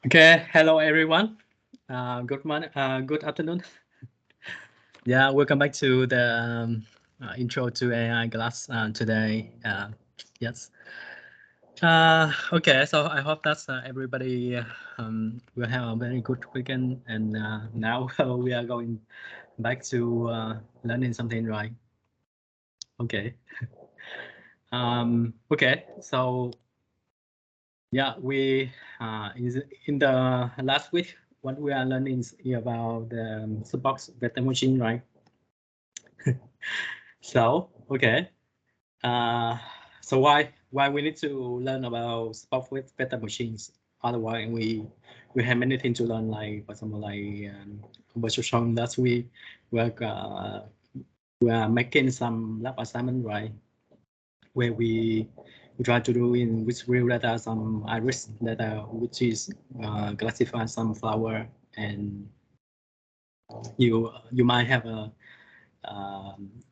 Okay, hello everyone. Good morning, good afternoon. Yeah, welcome back to the intro to AI class today. Yes. Okay, so I hope that everybody will have a very good weekend. And now we are going back to learning something, right? Okay. Okay. So yeah, we in the last week, what we are learning is about the Sandbox vector machine, right? So okay, uh, so why we need to learn about Spark with beta machines? Otherwise, we have many things to learn, like for example, like virtual song that we are making some lab assignment, right? Where we try to do in with real data some iris data, which is classify some flower, and you might have a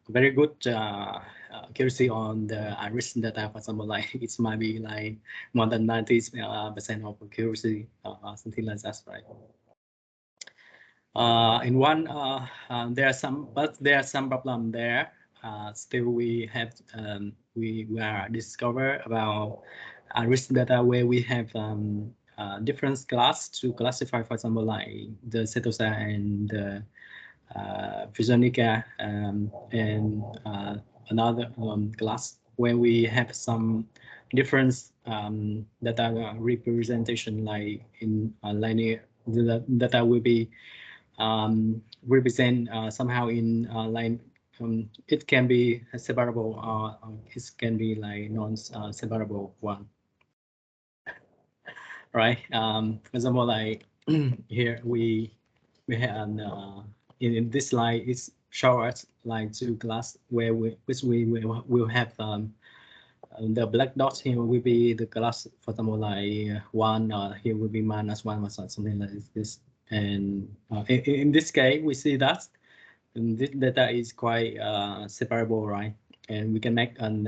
very good accuracy on the iris data. For example, like it might be like more than 90% of accuracy, something like that, right? In one, there are some, but there are some problem there. Still, we are discover about iris data where we have different class to classify. For example, like the Setosa and the Physionica, and another class where we have some different data representation, like in linear the data will be represent somehow in line. It can be separable, or it can be like non-separable one, right? For example, like here we have in this slide it's show us like two class where which we will have the black dots here will be the class. For example, like one, here will be minus one or something like this. And in this case, we see that this data is quite separable, right? And we can make an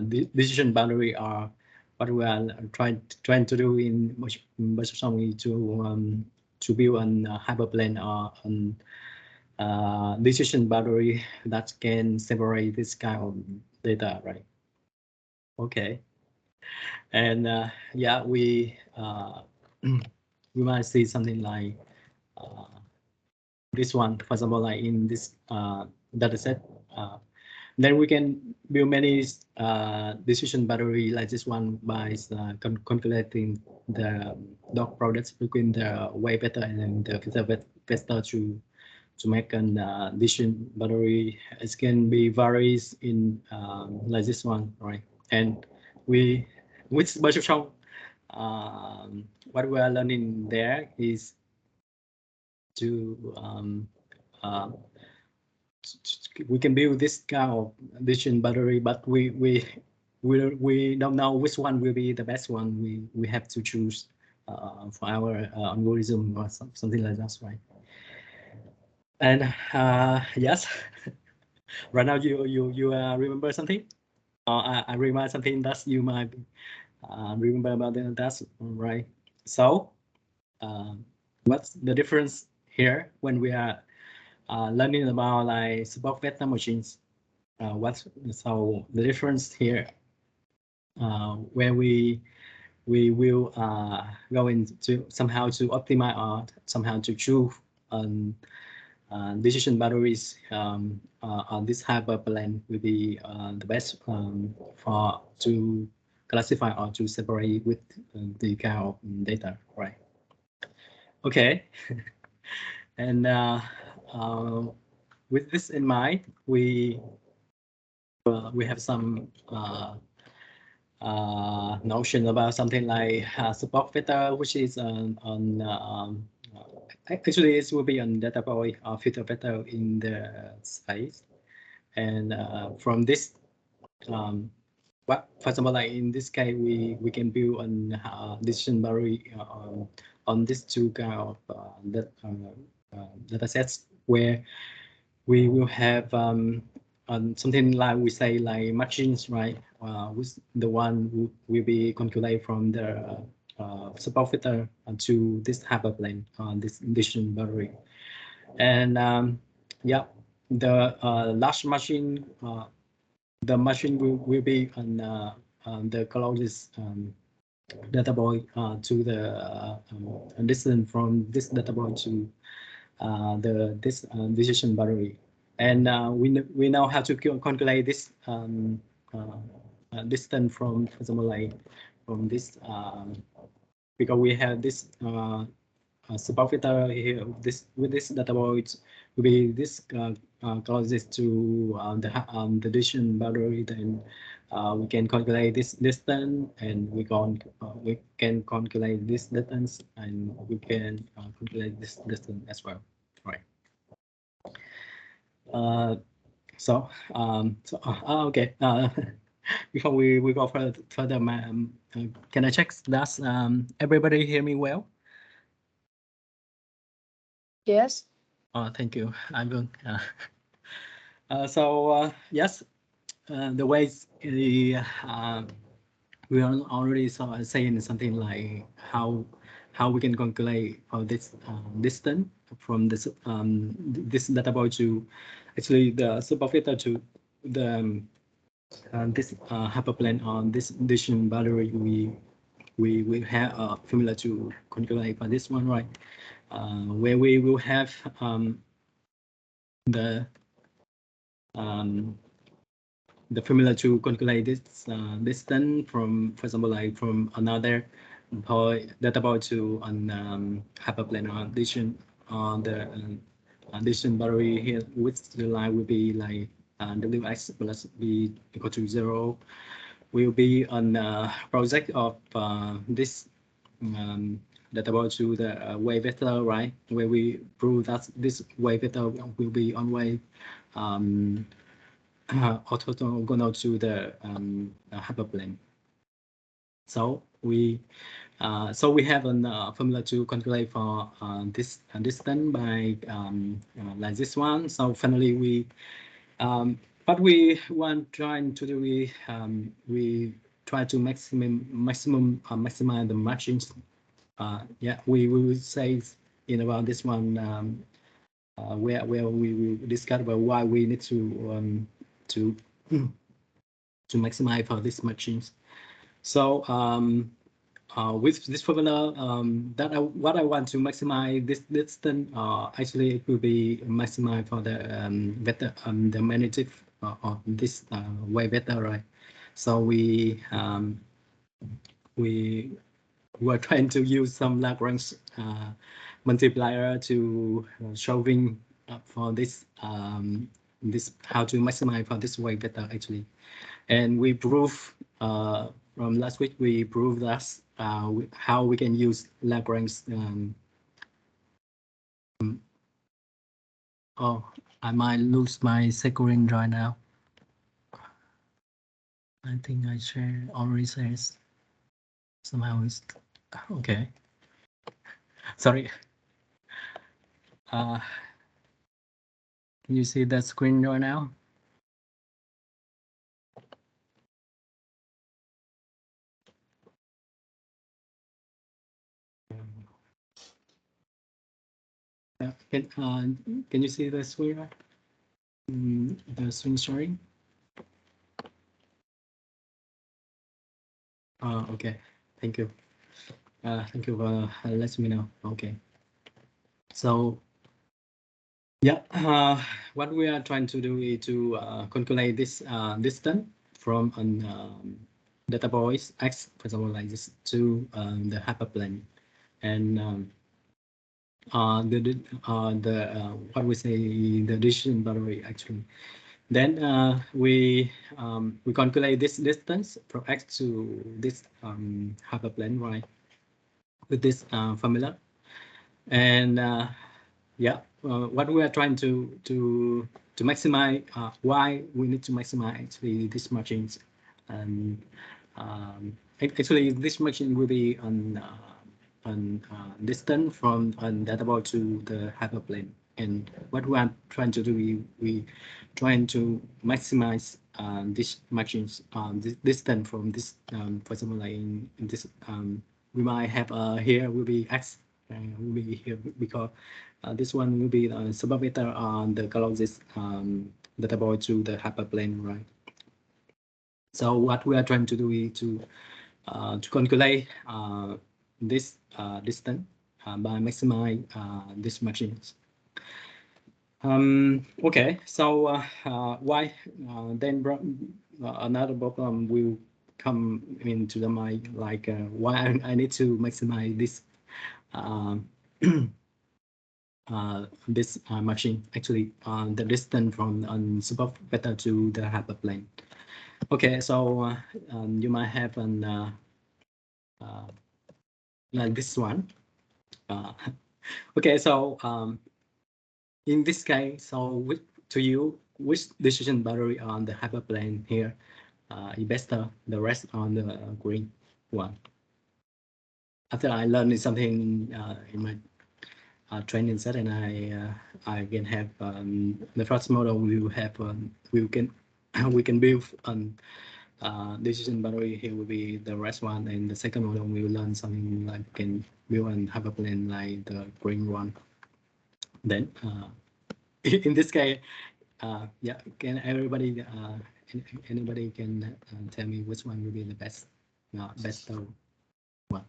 decision boundary, or what we are trying to do in machine to build an hyperplane or an decision boundary that can separate this kind of data, right? Okay. And yeah, we might see something like uh, this one. For example, like in this data set, then we can build many decision battery like this one by calculating the dot products between the way vector and the filter vector to make an decision battery. It can be varies in like this one, right? And we with virtual shop, what we are learning there is to uh, we can build this kind of decision battery, but we don't know which one will be the best one. We have to choose for our algorithm or something like that, right? And yes, right now you remember something? I remember something that you might remember about that, right? So what's the difference here when we are learning about like support vector machines? What's so the difference here where we will go into somehow to optimize or somehow to choose decision boundaries on this hyperplane will be the best for to classify or to separate with the kind of data, right? Okay, and uh, with this in mind, we have some notion about something like support vector, which is actually it will be on data point or filter vector in the space. And from this, what for example, like in this case, we can build an decision boundary on these two kind of data sets where we will have something like we say like machines, right? With the one will be calculated from the support filter to this hyperplane on this decision boundary. And yeah, the large machine, the machine will be on the closest data point to the distance from this data point to this decision boundary. And we now have to calculate this distance from, for example, like from this, because we have this support filter here. This with this data point will be this closest to the decision boundary. Then we can calculate this distance, and we can calculate this distance, and we can calculate this distance as well. Right. Okay. Before we go further, can I check? Does everybody hear me well? Yes. Thank you. I will. Yes, the ways we are already saying something like how we can calculate this distance from this this data point to actually the support filter to the this hyperplane on this decision boundary. We have a formula to calculate for this one, right? Where we will have the formula to calculate this distance from, for example, like from another point data point to an hyperplane or addition on the addition boundary here, which the line will be like wx plus b equal to 0 will be on project of this data point to the wave vector, right? Where we prove that this wave vector will be on wave orthogonal to the hyperplane. So we have a formula to calculate for this distance by like this one. So finally, we what we want trying to do, we try to maximize the margins. Yeah, we will say in about this one where we will discuss about why we need to maximize for these machines. So with this formula, what I want to maximize this distance, actually it will be maximized for the vector, the magnitude of this wave vector, right? So we were trying to use some Lagrange multiplier to showing for this this how to maximize for this wave vector actually. And we prove from last week, we proved that how we can use Lagrange. Oh, I might lose my screen right now. I think I already says somehow it's okay. Sorry. Can you see that screen right now? Can you see the screen? The screen sharing? Okay. Thank you. Thank you for letting me know. Okay. So yeah, what we are trying to do is to calculate this distance from an data point x, for example, like this, to the hyperplane, and what we say the decision boundary actually. Then we calculate this distance from x to this hyperplane, right? With this formula, and yeah, what we are trying to maximize, why we need to maximize actually these machines, and actually this machine will be on distance from data point to the hyperplane. And what we are trying to do, we trying to maximize these machines this distance from this, for example, like in this we might have here will be X will be here because this one will be subvector on the closest data point to the hyperplane, right? So what we are trying to do is to calculate this distance by maximize these machines. Okay, so why then another problem will come into the mind, like why I need to maximize this this machine, actually the distance from super beta to the hyperplane. Okay, so you might have an like this one. Okay, so in this case, so to you, which decision boundary on the hyperplane here is better, the rest on the green one? After I learned something in my training set, and I can have the first model we will have we can we can build on decision boundary here will be the rest one, and the second model we will learn something like can build and hyperplane like the green one. Then in this case, yeah, can everybody anybody can tell me which one will be the best best one?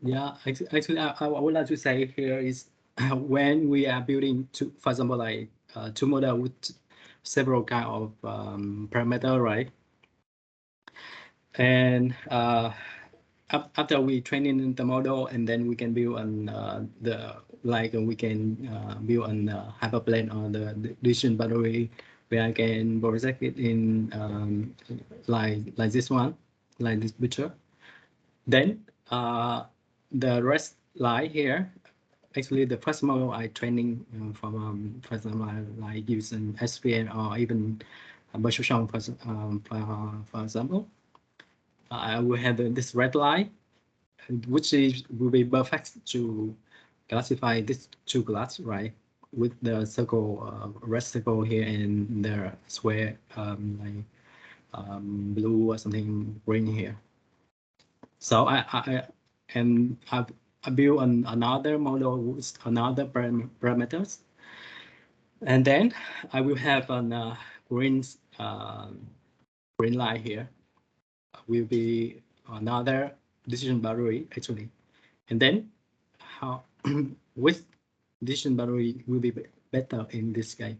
Yeah, actually, I would like to say here is when we are building two, for example, like two model with several kind of parameter, right? And after we training the model, and then we can build on the like we can build on hyperplane or the decision boundary, where I can project it in like this one, like this picture. Then the rest lie here. Actually, the first model I training from for example, like using SVM or even Bertrand for example. I will have this red line, which is will be perfect to classify this two class, right? With the circle, red circle here and the square like blue or something green here. So I build another model with another parameters, and then I will have an green green line here. Will be another decision boundary actually, and then how which decision boundary will be better in this case?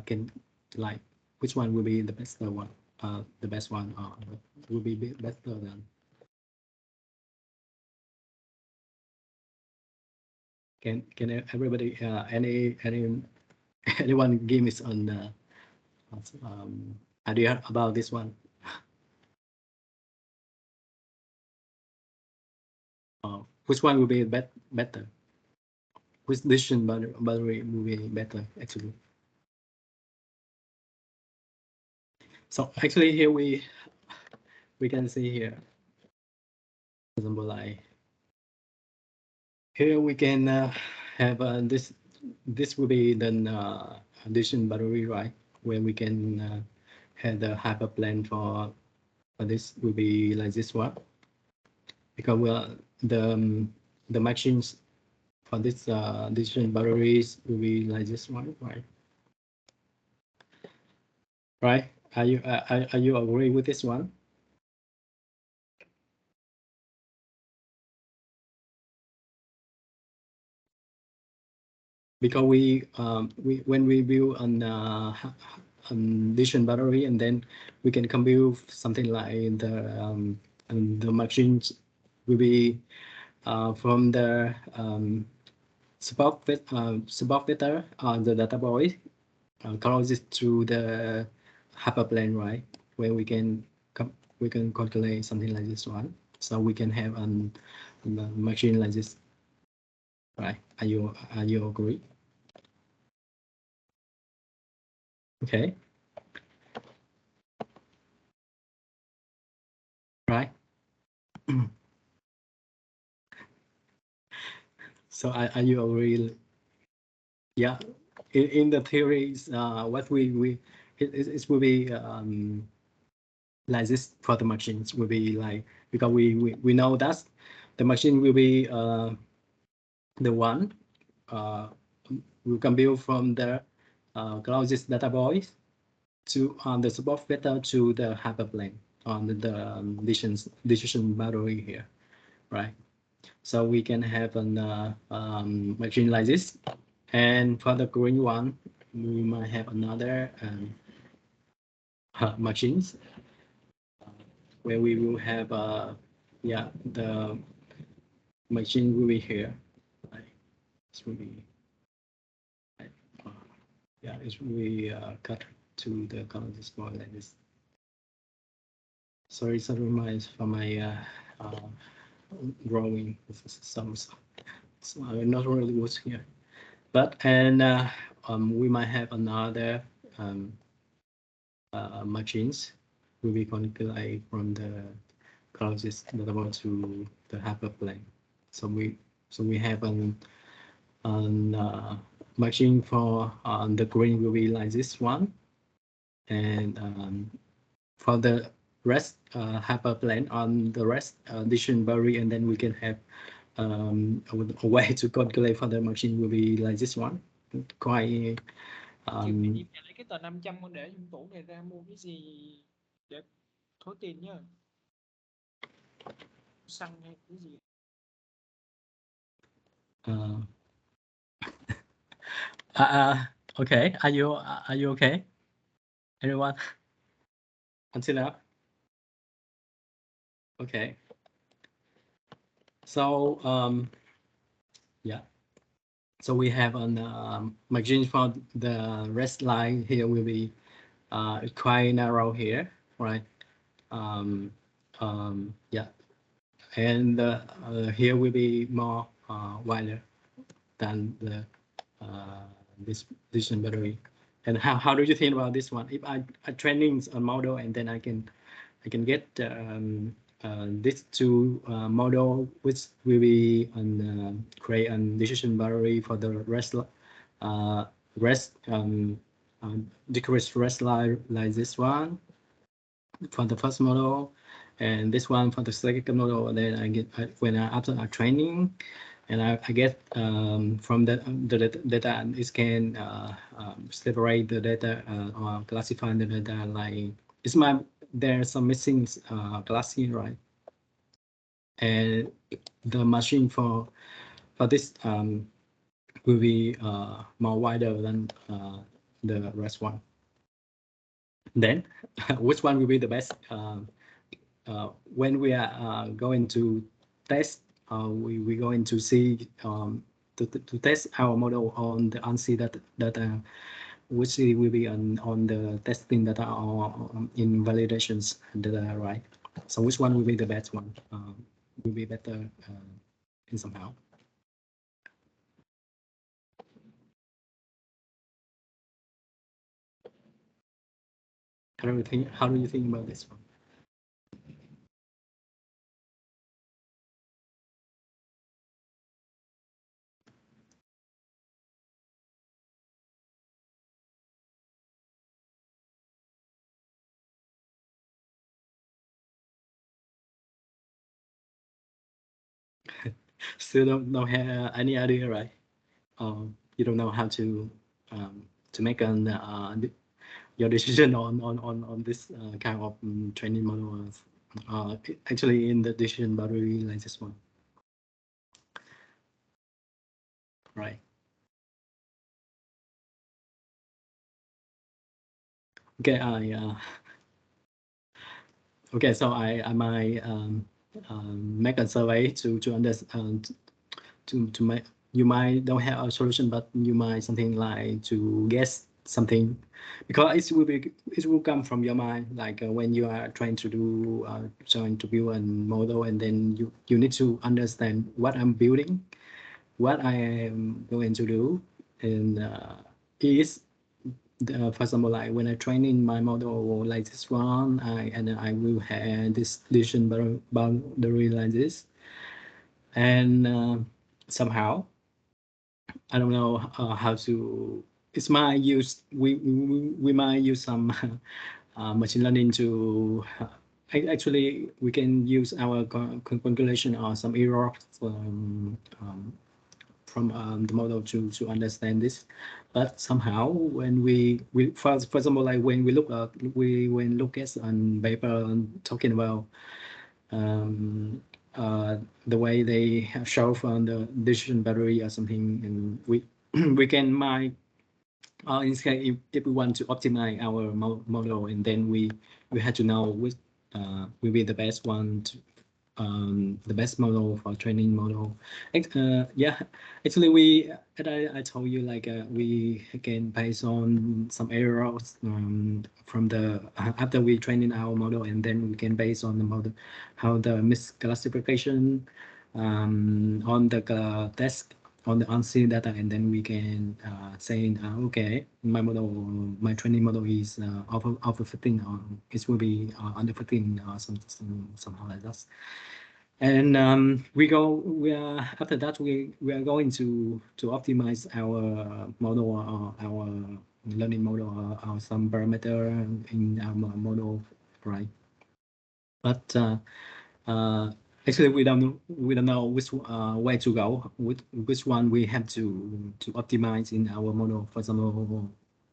Can like which one will be the best one? The best one will be better than. Can everybody any anyone give me an idea about this one? Which one will be better? Which decision boundary will be better actually? So actually here we can see here, for example, like here we can have this will be then addition boundary, right? Where we can have the hyperplane for this will be like this one, because the machines for this decision boundaries will be like this one, right? Right? Are you agree with this one? Because we when we build on decision boundary, and then we can compute something like the machines will be from the support vector on the data point closest to the hyperplane, right? Where we can calculate something like this one, so we can have a machine like this, right? Are you agree? Okay, right. So are you agree? Yeah, in the theories, what we it will be like this for the machines will be like, because we know that the machine will be the one we can build from the closest data voice to the support vector to the hyperplane on the decision boundary here, right? So we can have an machine like this, and for the green one, we might have another machines where we will have yeah, the machine will be here, right? It's really yeah, it's really cut to the color display like this. Sorry, some reminds from my drawing some so not really good here, but and we might have another machines will be connected from the closest notable to the hyperplane. So we have an machine for the green will be like this one, and for the rest hyperplane on the rest decision boundary, and then we can have a way to calculate for the machine will be like this one. Quite lấy cái tờ 500 con để trong tủ này ra mua cái gì để thối tiền nhá, xăng hay cái gì. Okay, are you okay, everyone? Until now, okay. So yeah, so we have an machine for the rest line here will be quite narrow here, right? Yeah, and here will be more wider than the this decision battery. And how do you think about this one? If I training a model and then I can get this two model which will be create a decision battery for the rest decrease rest line like this one for the first model, and this one for the second model. And then I get when after a training, and I get from the data, it can separate the data or classify the data like it's my there's some missing classing, right? And the machine for this will be more wider than the rest one. Then which one will be the best when we are going to test? We going to see to test our model on the ANSI data, which will be on the testing data or in validations data, right? So which one will be the best one? Will be better in somehow. How do you think about this one? Still don't have any idea, right? You don't know how to make an your decision on this kind of training model. Actually, in the decision boundary like this one, right? Okay, okay, so I might make a survey to understand to make. You might don't have a solution, but you might something like to guess something, because it will come from your mind, like when you are trying to do trying to build a model, and then you need to understand what I'm building, what I am going to do, and is for example, like when I train in my model like this one, I will have this decision boundary like this, and somehow I don't know how to. it's my use. We might use some machine learning to actually we can use our calculation or some error from the model to understand this. But somehow when we for example, like when we look at on paper talking about the way they have shown on the decision battery or something, and we we can might in this case, if we want to optimize our model, and then we have to know which will be the best one to, the best model for training model. Yeah, actually we, as I told you, like we can based on some errors from the after we training our model, and then we can base on the model how the misclassification on the test on the unseen data, and then we can say okay, my training model is over 15, or it will be under 15 or somehow like that. And we are after that we are going to optimize our model or our learning model or some parameter in our model, right? But actually we don't know which way to go, which one we have to optimize in our model. For example,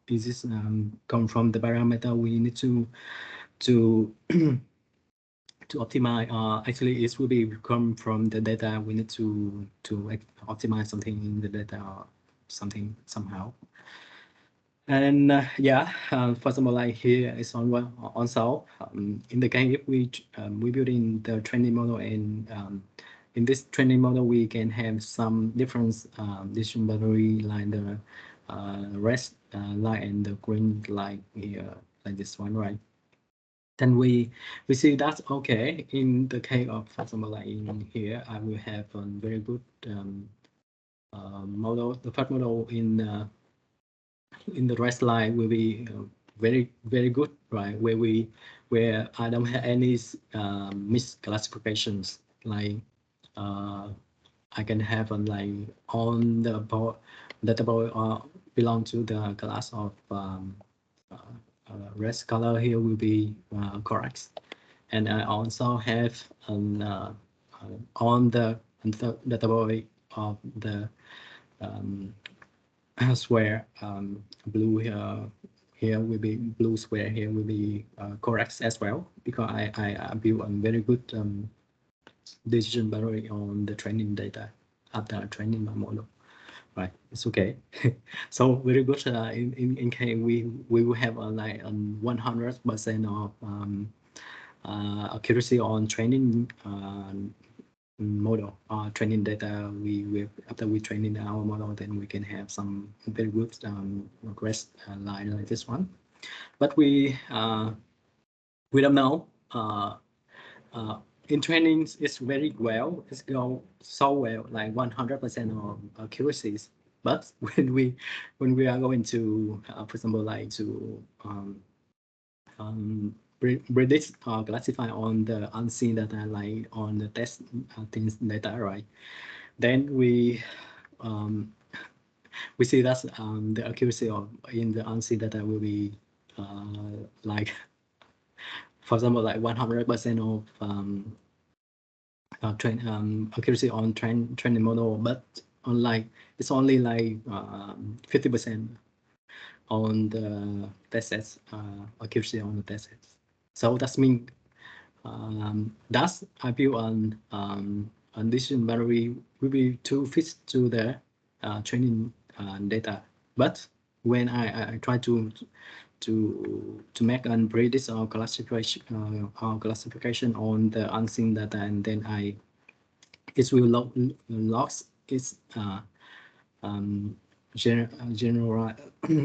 is this come from the parameter we need to to optimize, actually it will be come from the data we need to optimize something in the data or something somehow. And yeah, for example, like here it's on Sao. In the case if we building the training model, and in this training model we can have some different decision battery, like the red light and the green light here, like this one, right? Then we see that okay, in the case of, for example, like in here, I will have a very good model. The first model in the red line will be very good, right? Where I don't have any misclassifications, like I can have like on the data belong to the class of red color here will be correct. And I also have on the data of the square blue here will be blue square here will be correct as well, because I built a very good decision battery on the training data after training my model, right? It's okay. So very good. In case we will have like 100% of accuracy on training model training data. We after we training our model, then we can have some very good regress line like this one. But we don't know. In training, it's very well. It's go so well, like 100% of accuracies. But when we are going to, for example, like to predict or classify on the unseen data, like on the test things data, right? Then we see that the accuracy of in the unseen data will be like, for example, like 100% of accuracy on training model, but on like it's only like 50% on the test sets, accuracy on the test sets. So that means that's I build on decision battery will be too fit to the training data. But when I try to make and predict or classification on the unseen data, and then it will loss its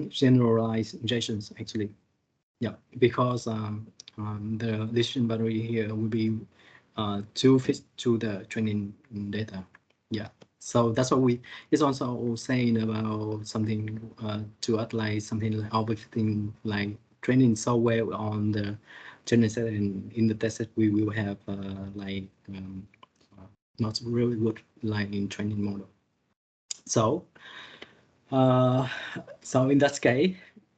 generalizations actually. Yeah, because the decision battery here will be too fit to the training data. Yeah, so that's what we is also saying about something to apply something like overfitting, like training so well on the training set, and in the test set we will have like not really good like in training model. So So in that case,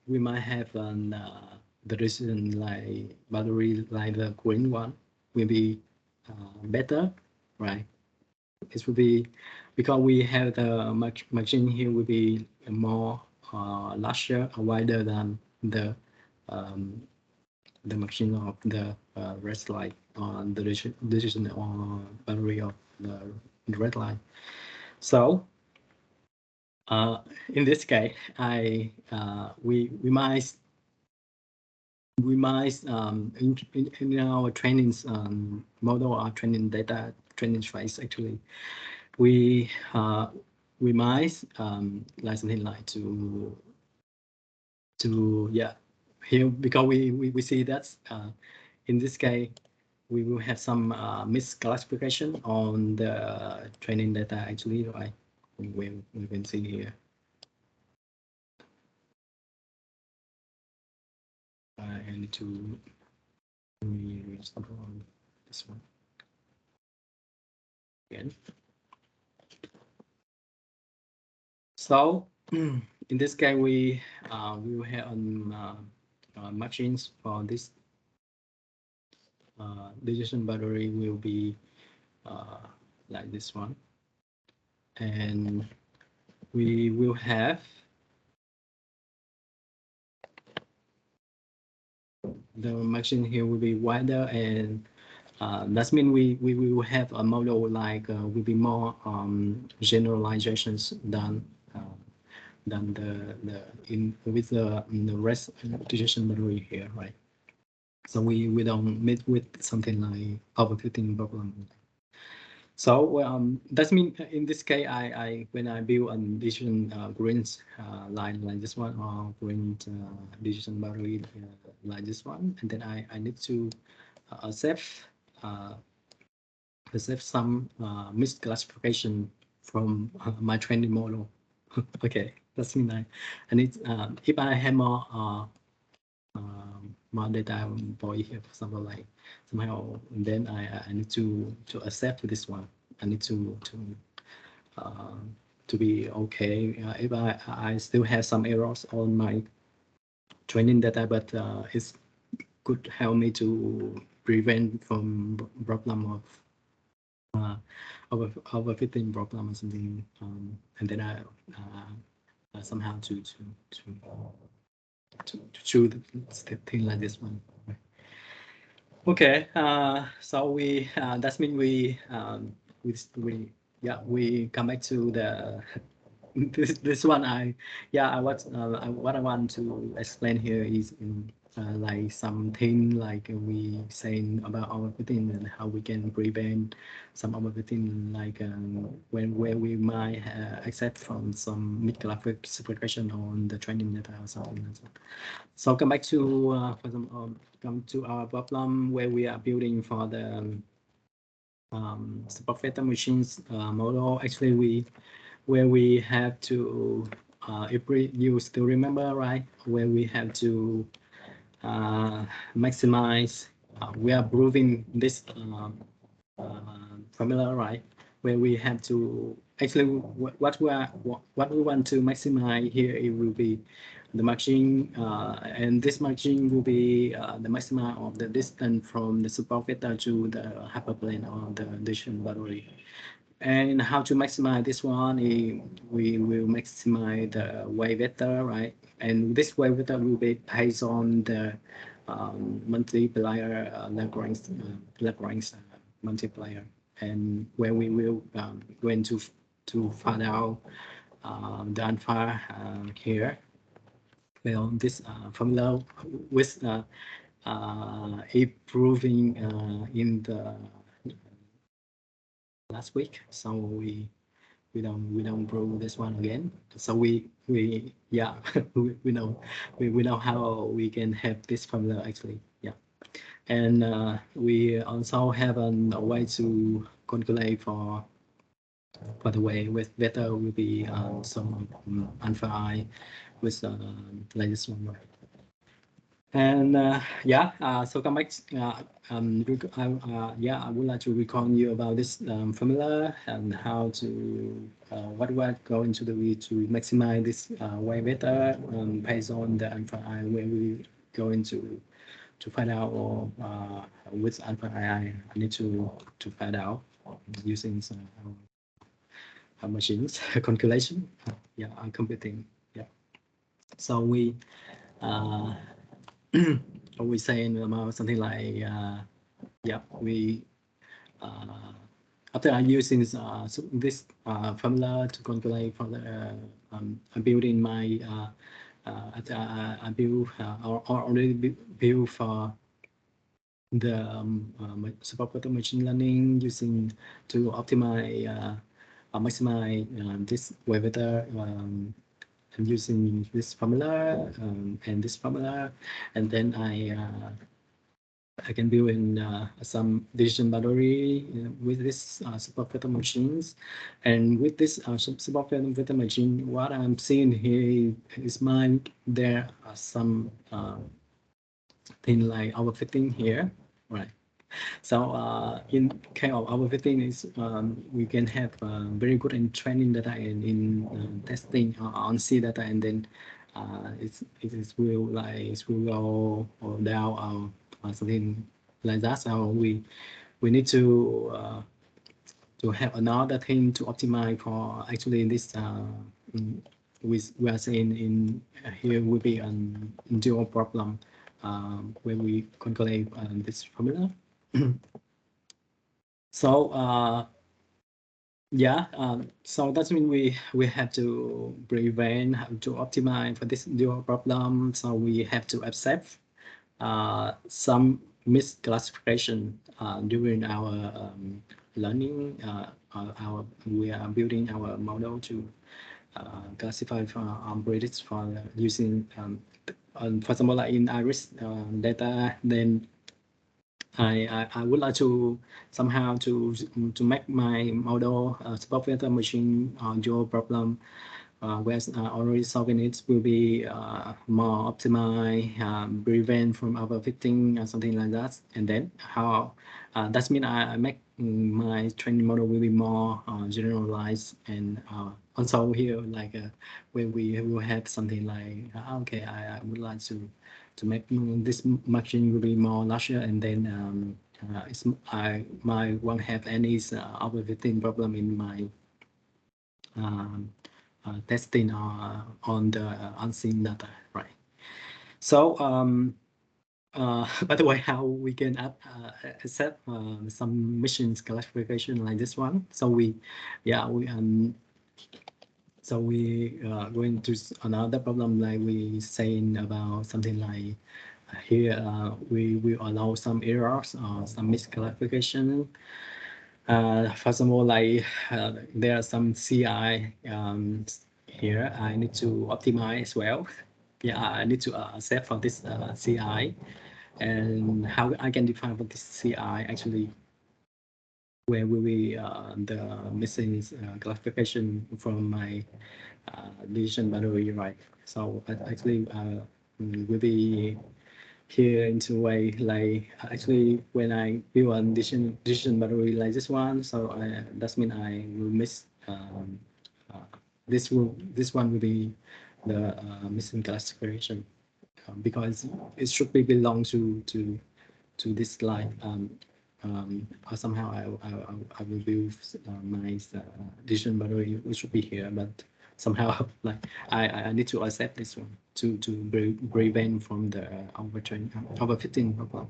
we might have the decision like battery like the green one will be better, right? It will be because we have the machine here will be more larger or wider than the machine of the red light on the decision on battery of the red light. So in this case, we might in our trainings model or training data training phase actually we might like something like to yeah here because we see that in this case we will have some misclassification on the training data actually, right? We can see here. I need to restore this one again. So in this case, we will have machines for this decision battery will be like this one, and we will have the machine here will be wider, and that means we will have a model like will be more generalizations than the in with the rest decision battery here, right? So we don't meet with something like overfitting problem. So that means in this case, I when I build a decision greens line like this one or green decision battery like this one, and then I need to accept some misclassification from my training model. Okay, that's mean I need if I have more data for here, for example, like somehow, then I need to accept this one. I need to be okay if I still have some errors on my training data, but it's could help me to prevent from problem of overfitting problem or something, and then I somehow to choose the thing like this one. Okay, so we that means we we come back to the this one. What I want to explain here is like something like we saying about overfitting and how we can prevent some overfitting, like where we might accept from some misclassification on the training data or something like that. So come back to for example, come to our problem where we are building for the superfetter machines model. Actually, where we have to if you still remember, right, where we have to maximize we are proving this formula, right, where we have to actually what we want to maximize here, it will be the margin, and this margin will be the maximum of the distance from the support vector to the hyperplane or the decision battery. And how to maximize this one is we will maximize the wave vector, right? And this wave vector will be based on the multiplier Lagrange multiplier, and where we will going to find out the alpha here. Well, this formula with improving in the last week, so we don't prove this one again. So we yeah we know how we can have this formula actually, yeah. And we also have a way to calculate for the way with vector will be some alpha I with like this one, right? And so come back. I would like to recall you about this formula and how to what we are going to do to maximize this way better based on the alpha I where we going to find out or with alpha I need to find out using some machines calculation. Computing. Yeah. So we. We saying about something like we after I using this formula to calculate for the building my after I build or already build for the support machine learning using to optimize maximize this weather I'm using this formula and this formula, and then I can build in some decision battery with this support vector machines, and with this support vector machine, what I'm seeing here is there are some thing like overfitting here, right? So in case of overfitting is we can have very good in training data and in testing on C data, and then it will go down or something like that. So we need to have another thing to optimize for actually this we are saying in here will be a dual problem where we calculate this formula. So so that means we have to prevent, have to optimize for this dual problem. So we have to accept some misclassification during our learning. We are building our model to classify for predict for using for example like in iris data. Then I would like to somehow to make my model support vector machine your problem whereas already solving it will be more optimized, prevent from overfitting or something like that. And then how that means I make my training model will be more generalized, and also here like when we will have something like okay, I would like to make this machine will be more larger, and then I won't have any overfitting problem in my testing on the unseen data, right? So by the way, how we can accept some missions classification like this one. So we going to another problem like we saying about something like here we will allow some errors or some misclassification. For example, like there are some CI here I need to optimize as well. I need to set for this CI, and how I can define for this CI actually where will be the missing classification from my decision battery, right? So actually will be here into way like actually when I build a decision battery like this one, so that means I will miss this one will be the missing classification because it should be belong to this line. Or somehow I will build my decision battery which should be here, but somehow like I need to accept this one to prevent from the overfitting problem.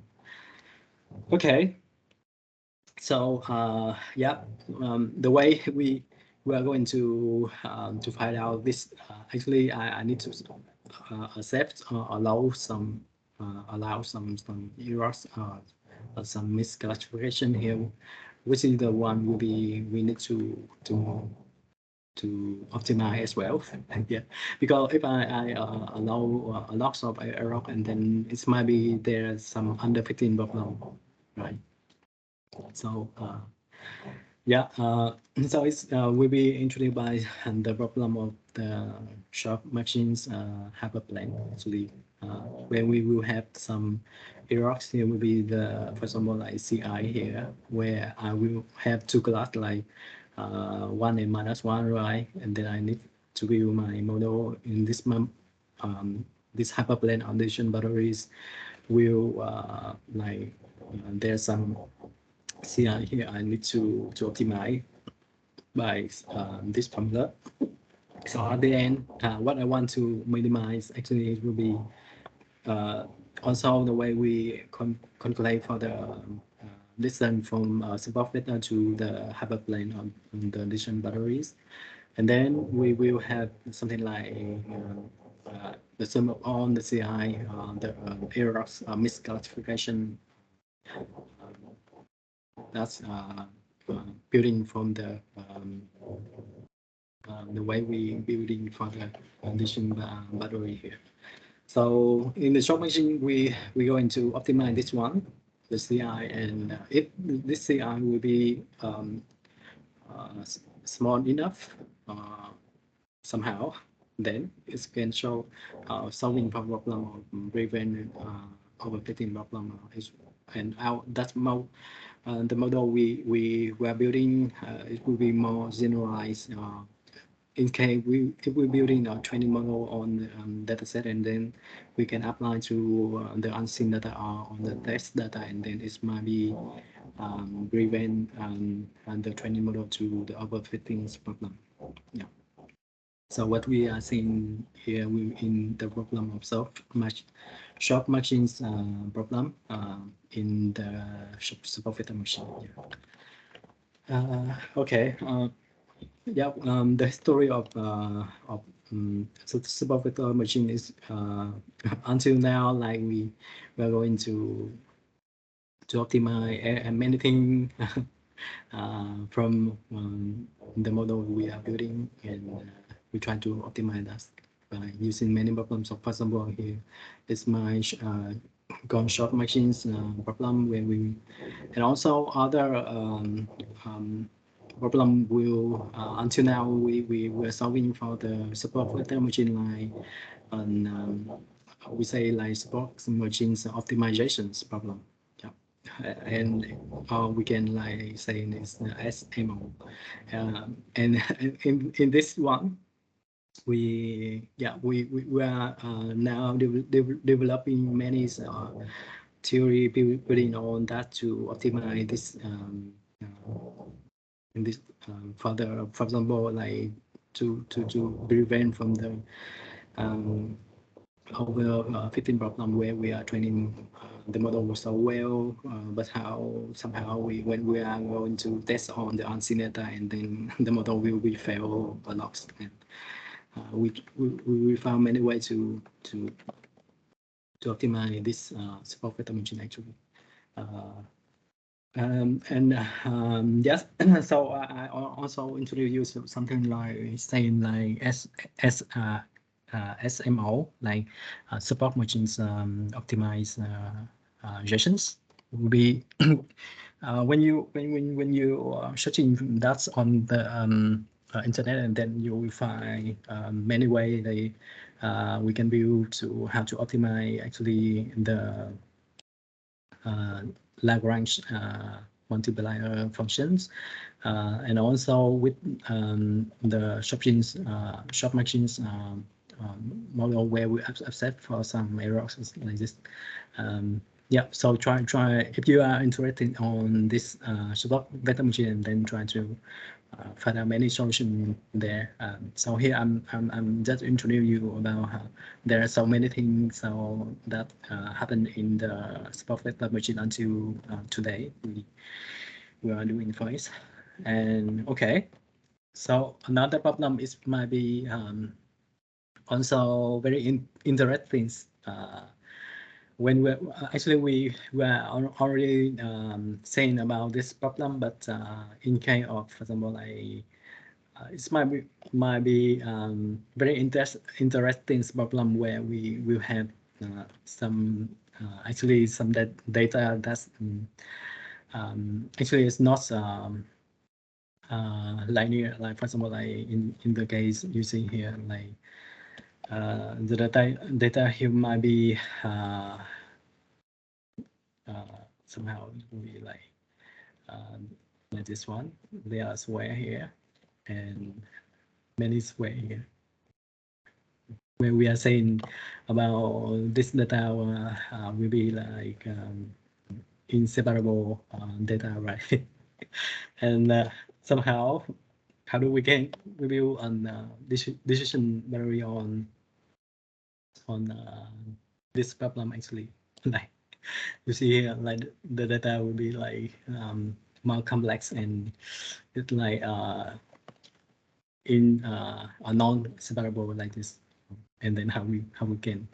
Okay, so the way we are going to find out this actually I need to accept allow some errors some misclassification here, which is the one will be we need to optimize as well. Yeah, because if I allow a lot of error, and then it might be there's some underfitting problem, right? So Yeah, so it's will be introduced by the problem of the shop machines hyperplane actually, where we will have some errors. Here will be the, for example, like CI here, where I will have two class like one and -1, right? And then I need to build my model in this month. This hyperplane audition batteries will like there's some CI here I need to optimize by this formula. So at the end, what I want to minimize actually it will be also the way we calculate for the distance from support vector to the hyperplane on the addition batteries. And then we will have something like the sum of all the CI, the errors, misclassification that's building from the way we building for the condition battery here. So in the shop machine, we going to optimize this one, the CI, and if this CI will be small enough somehow, then it can show solving problem of prevent overfitting problem and out that's more the model we were building it will be more generalized in case if we're building a training model on data set and then we can apply to the unseen data on the test data and then it might be prevent the training model to the overfitting problem. Yeah. So what we are seeing here in the problem of shop machines problem in the support vector machine. Yeah. Okay. Yeah, the history of support vector machine is until now like we are going to optimize many things from the model we are building, and we try to optimize that by using many problems. So for example, here is my gone short machines problem where we, and also other problem will until now we were solving for the support vector machine like and we say like support machines optimizations problem. Yeah, and we can like say this SMO, and in this one we are now developing many theory building on that to optimize this in this further, for example, like to prevent from the over fitting problem where we are training the model so well, but how somehow when we are going to test on the unseen data and then the model will be fail or lost. And we found many ways to optimize this support vector machine actually. Yes, so I also introduce something like saying like SMO, like support machines optimizations will be when you searching that's on the internet, and then you will find many ways we can build to how to optimize actually the Lagrange multiplier functions, and also with the shop machines model where we accept for some errors like this. Yeah, so try if you are interested on this support vector machine, and then try to find out many solutions there. So here I'm just introduce you about how there are so many things so that happen in the support vector machine until today we are doing voice. And okay, so another problem is might be also very interesting. When we were already saying about this problem, but in case of, for example, like it might be very interesting problem where we will have some actually some data that's actually is not linear, like for example, like in the case you see here, like the data here might be somehow it will be like this one. There are square here and many square here. When we are saying about this data will be like inseparable data, right? And somehow, how do we can review on decision battery on this problem actually? Like you see here, like the data will be like more complex and it's like in a non-separable like this. And then how we can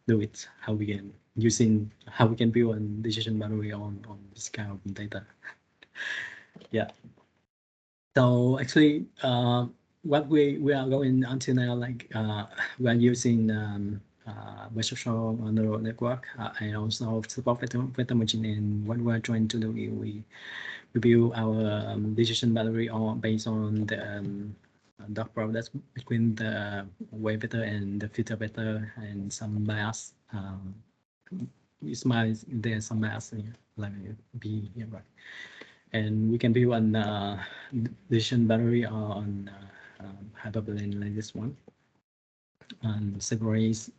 do it, how we can build a decision battery on this kind of data. Yeah. So actually, what we are going until now, like we are using virtual neural network and also support vector machine. And what we are trying to do is we build our decision battery based on the dot product between the weight vector and the filter vector and some bias. There's some bias here, like B here, right? And we can build a decision battery on hyperplane like this one and separate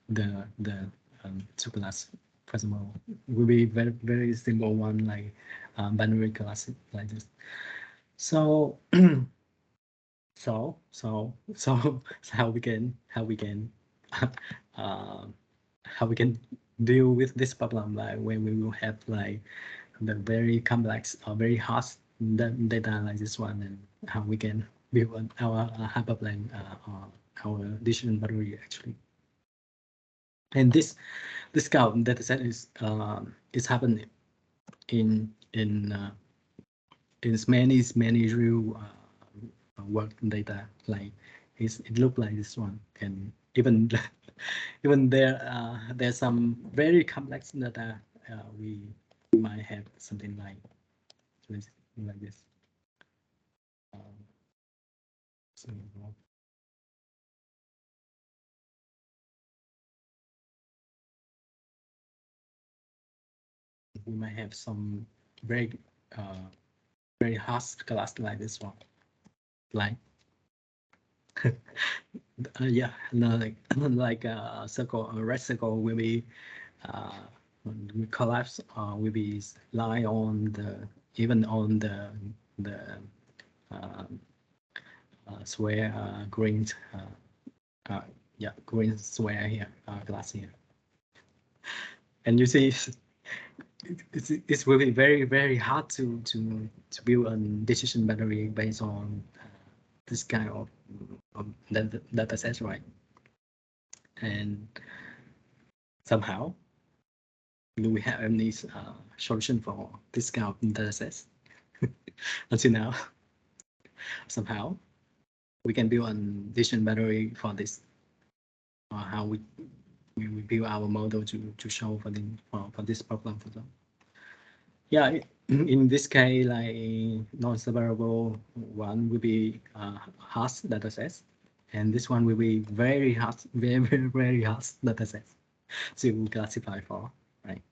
the two class. For example, will be very simple one like binary class like this. So so how we can deal with this problem, like when we will have like the very complex or very hard data like this one, and how we can build our hyperplane or our decision battery actually. And this kind of data set is happening in many real work data. Like it look like this one, and even even there's some very complex data. We might have something like this. So, we might have some very hard class like this one, like yeah, no, like a circle, a red circle will be we collapse will be lie on the even on the square green yeah, green square here glass here, and you see it will be very hard to build a decision battery based on this kind of data sets, right? And somehow, do we have any solution for this kind of data sets? Until now, somehow we can build a decision battery for this, or how we build our model to show for this problem for them. Yeah, in this case, like non-separable one will be hard data sets, and this one will be very hard, very hard data sets to classify for, right?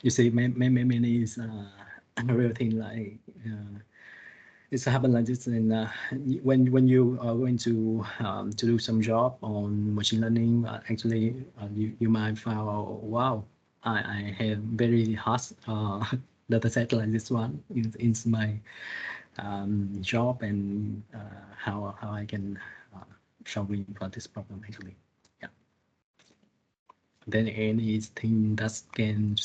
You see, many is real thing like it's happened like this. And when you are going to do some job on machine learning, actually you might find, wow, I have very hard data set like this one in my job, and how I can solving for this problem actually. Yeah. Then anything that can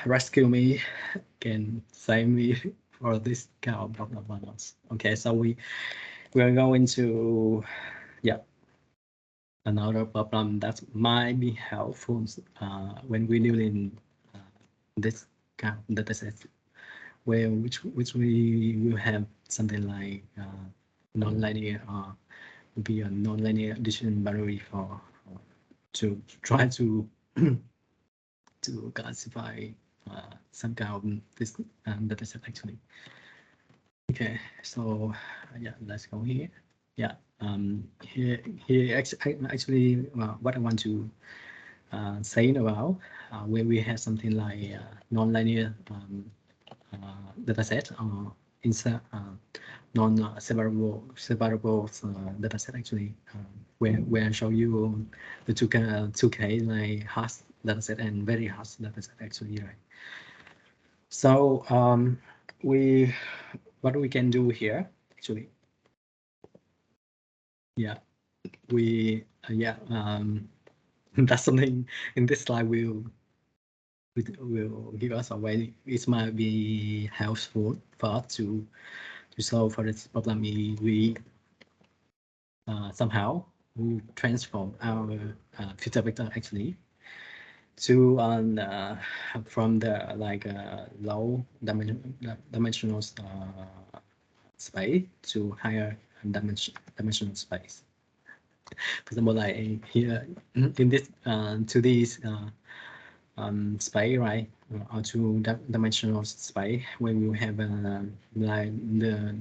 rescue me, can save me for this kind of problem. Okay, so we are going to another problem that might be helpful when we're dealing this kind of data set, where which we will have something like non-linear or be a non-linear decision battery for to try to to classify some kind of this data set actually. Okay, so yeah, let's go here. Yeah, here actually what I want to say about where we have something like non-linear data set or insert non-separable data set actually, where I show you the two case like hard data set and very hard data set actually, right? So what we can do here actually, yeah, we that's something in this slide will give us a way. It might be helpful for us to solve for this problem. We somehow we transform our filter vector actually to from the like low dimensional space to higher dimensional space. For example, like here in this 2D space, right, or two-dimensional space, when you have like the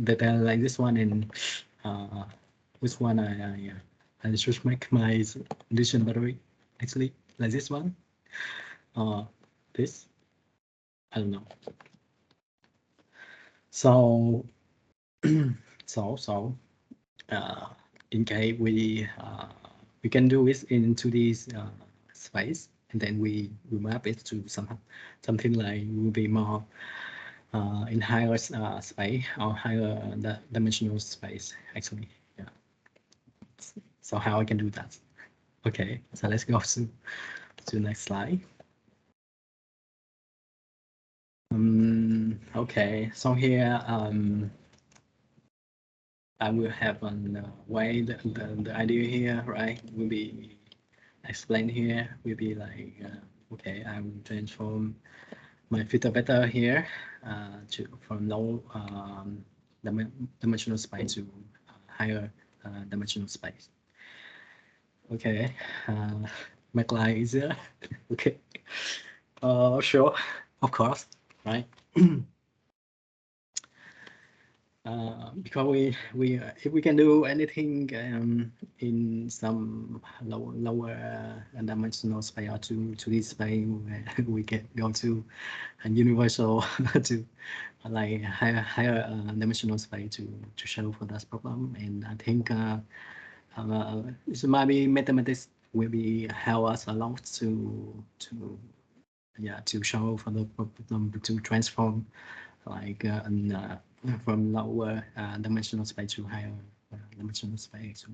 data like this one, and this one I should make my addition battery actually like this one, this, I don't know. So in case we can do it into this space, and then we map it to something like will be more in higher space or higher dimensional space actually. Yeah. So how I can do that? Okay, so let's go to the next slide. Okay, so here I will have on way the idea here, right, will be explained here, will be like okay, I will transform my filter vector here to from low dimensional space to higher dimensional space. Okay, make life easier. Okay, sure, of course, right? Because we if we can do anything in some lower dimensional space or to this space, we can go to a universal to like higher dimensional space to show for that problem. And I think this might be mathematics will be help us a lot to show for the problem to transform like from lower dimensional space to higher dimensional space.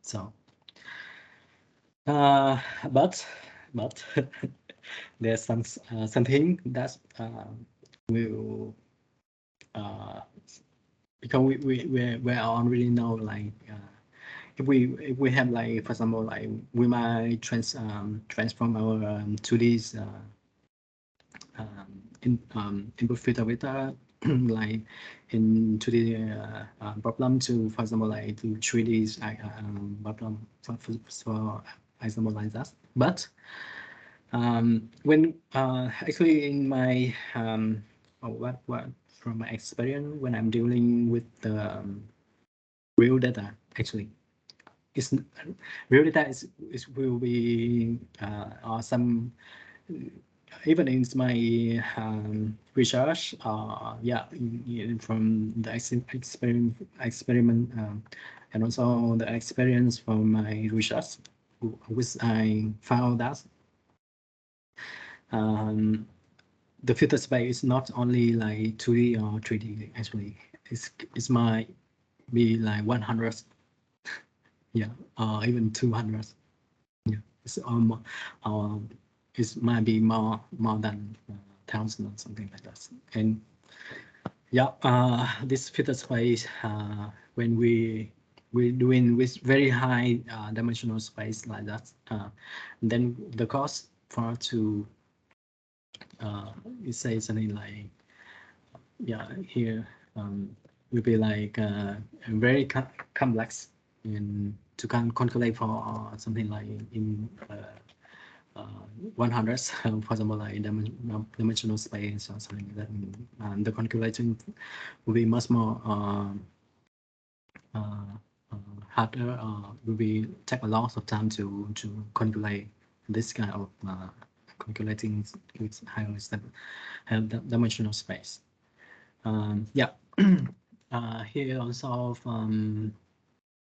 So, but there's something that will because we already know like if we have like, for example, like we might transform our 2D's input filter vector like into the problem to, for example, like to 3D problem for example like that. But when actually in my what from my experience when I'm dealing with the real data, actually it's real data is will be or some even in my research, from the experiment and also the experience from my research, which I found that the filter space is not only like 2D or 3D. Actually, it might be like 100, yeah, or even 200. Yeah, it's almost it might be more than 1,000 or something like that. And yeah, this filter space when we're doing with very high dimensional space like that, then the cost for to you say something like here will be like very complex and to calculate for something like in 100, for example, like dimensional space or something like that. And the calculating will be much more harder. Will be take a lot of time to calculate this kind of calculating with higher dimensional space. Yeah. Here also,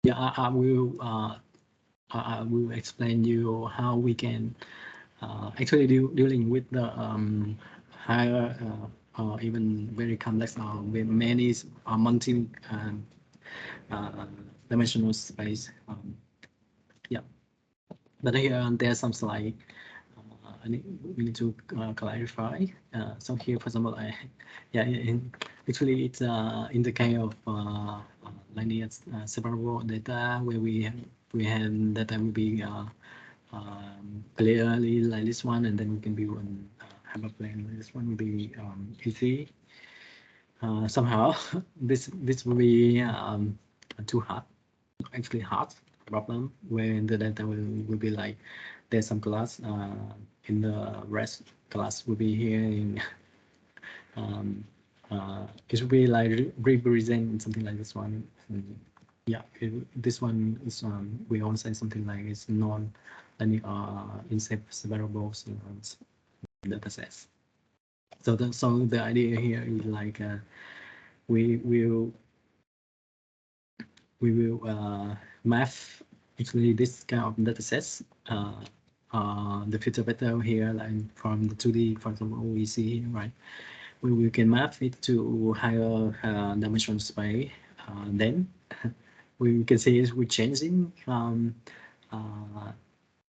yeah, I will explain you how we can actually dealing with the higher or even very complex or with many multi dimensional space. Yeah, but here there's some slide we need to clarify. So here, for example, actually it's in the case of linear separable data where we have data will be clearly like this one, and then we can build an hyperplane. This one will be easy. Somehow this will be too hard, actually hard problem where the data will be like there's some class in the rest class will be here in it will be like represent something like this one. Yeah, this one is we all say something like it's non-linear inseparable data sets. So the idea here is like we will map actually this kind of data sets. The filter pattern here, like from the 2D, for example, we see, right? We can map it to higher dimensional space. Then we can see we're changing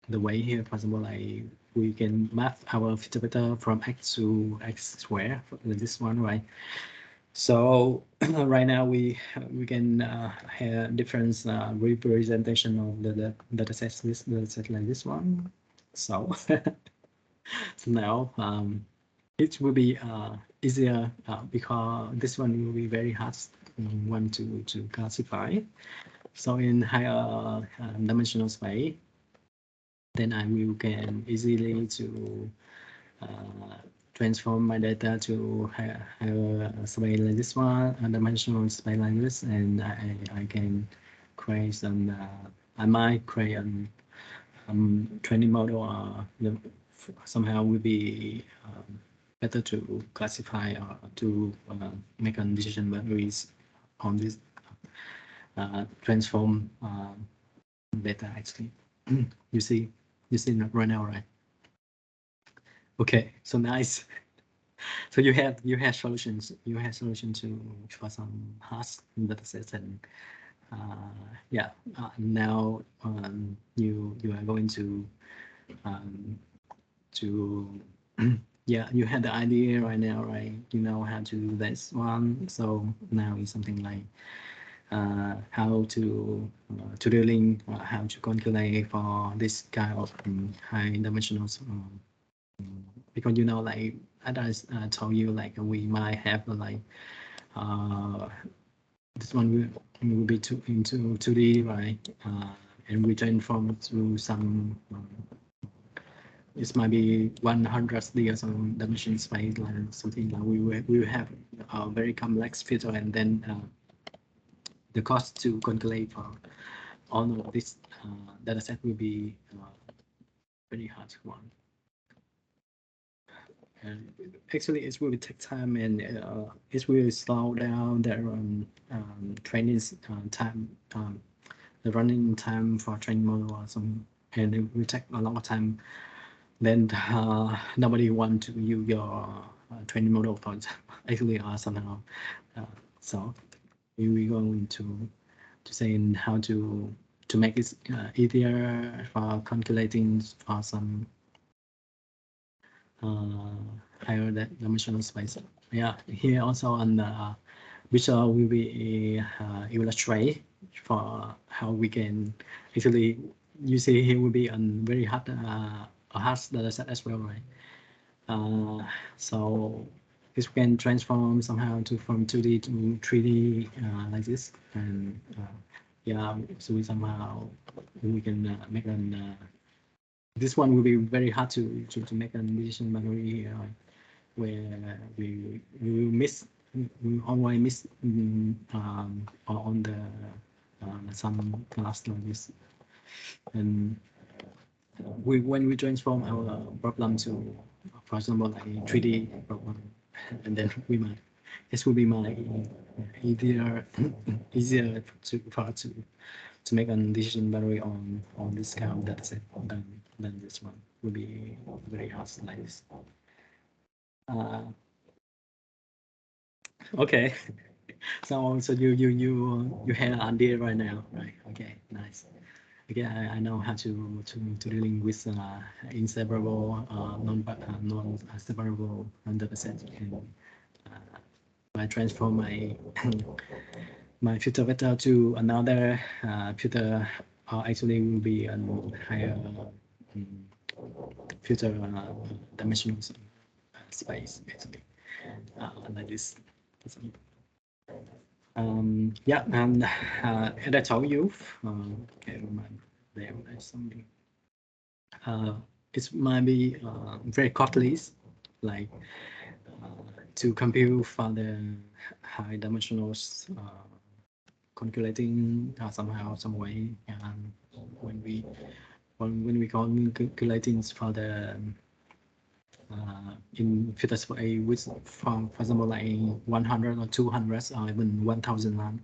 the way here, for example, like we can map our filter pattern from X to X square, this one, right? So right now we can have different representation of the data sets, this data set like this one. So, so now it will be easier because this one will be very hard one to classify. So in higher dimensional space, then I will can easily to transform my data to higher space like this one, a dimensional space like this, and I can create some. I might create a training model. Somehow will be better to classify or to make a decision boundaries on this transform data. Actually, you see right now, right? Okay, so nice. So you have solutions. You have solution to for some hard data sets, and yeah. Now you are going to yeah. You had the idea right now, right? You know how to do this one. So now it's something like how to dealing how to calculate for this kind of high dimensional because you know like as I told you like we might have like this one will be into 2D, right? And we transform to some this might be 100D or some dimension space like something like we will have a very complex filter, and then the cost to calculate for all of this data set will be very hard one. And actually, it will take time, and it will slow down the training time, the running time for training model or something, and it will take a lot of time. Then nobody want to use your training model, for example, actually, somehow. So we going to say how to make it easier for calculating for some higher dimensional space. Yeah, here also on the visual will be illustrate for how we can actually. You see here will be a very hard a hard data set as well, right? So this can transform somehow to from 2D to 3D like this, and yeah, so we somehow we can make an this one will be very hard to make a decision boundary here, where we will miss, we always miss on the some class like this. And when we transform our problem to, for example, like 3D problem, and then we might, this will be my easier for us to make a decision boundary on this kind of data set than this one will be very hard like this. Okay. So you have an idea right now, right? Okay, nice. Okay, I know how to dealing with inseparable non-separable data sets, and I transform my my filter vector to another filter, actually will be a higher filter dimensional space, actually, like this. Yeah, and as I told you, okay, there is something. It might be very costly, like to compute for the high dimensionals, calculating somehow, some way, and when we calculating for the in filter space with, for example, like 100 or 200 or even 1000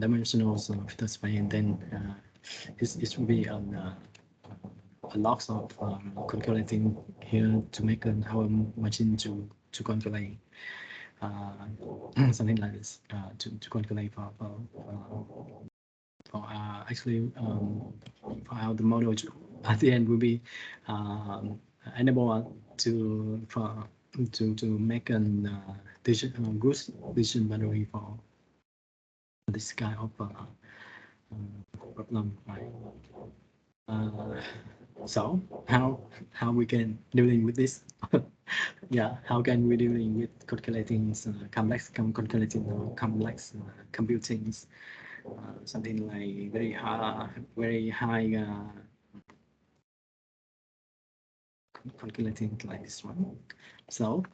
dimensional filter space, and then it will be a lot of calculating here to make our machine to calculate something like this, to calculate for actually for how the model at the end will be enable to make an good decision boundary for this kind of problem, right? So how we can dealing with this? Yeah, how can we dealing with calculating complex computing, something like very high calculating like this one. So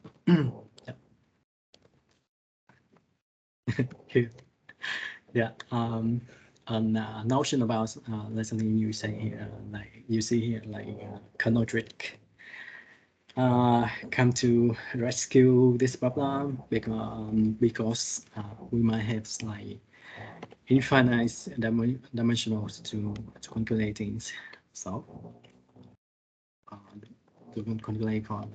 yeah, a notion about listening, you say here, like you see here, like kernel trick come to rescue this problem, because we might have like infinite dimensionals to calculate things. So to calculate for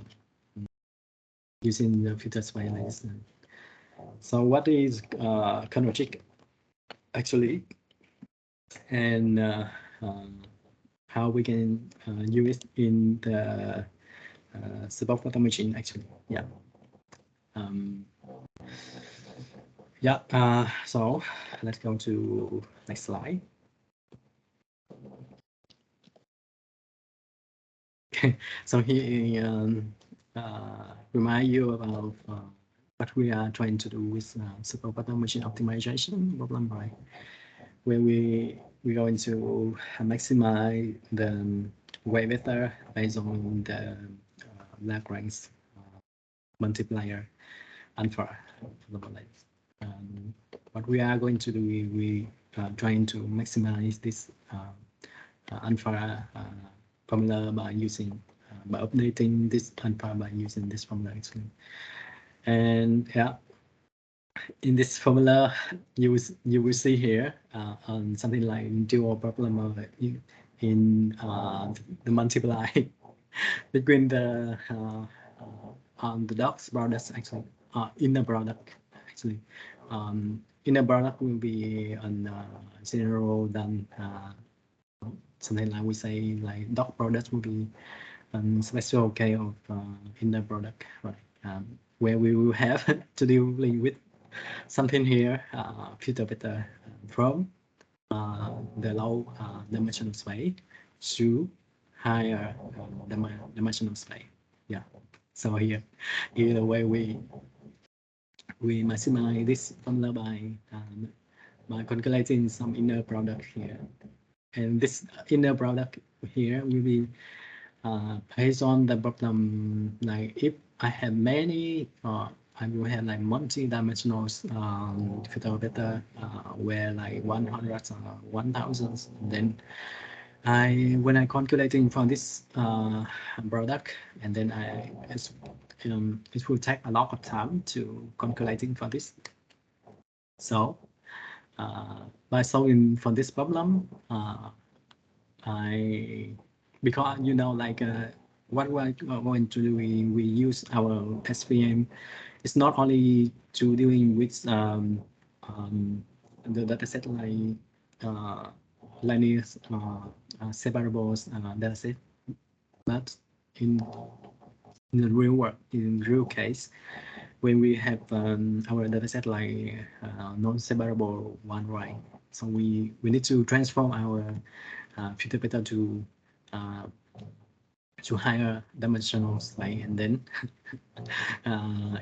using the filter space like this. So what is kernel trick actually, and how we can use it in the suboptimal machine actually? Yeah. Yeah. So let's go to next slide. So here remind you about what we are trying to do with superpattern machine optimization problem, right? Where we're going to maximize the weight vector based on the Lagrange multiplier alpha. What we are going to do, we are trying to maximize this alpha formula by using by updating this alpha by using this formula actually. And yeah, in this formula you will see here on something like dual problem in the multiply between the dots products actually, inner product actually. Inner product will be on 0 than something like we say like dot product will be special case of inner product, right? Where we will have to deal with something here, filter vector from the low dimensional space to higher dimensional space. Yeah. So here the way we maximize this formula by calculating some inner product here, and this inner product here will be based on the problem. Like if I have many, I will have like multi-dimensional filter vector where like 100 or 1000. Then when I calculating for this product, and then it will take a lot of time to calculating for this. So by solving for this problem, because like what we're going to do, we use our SVM. It's not only to dealing with the dataset like linear separables dataset, but in the real world, in real case, when we have our dataset like non-separable one, right? So we need to transform our filter vector to higher dimensional space, and then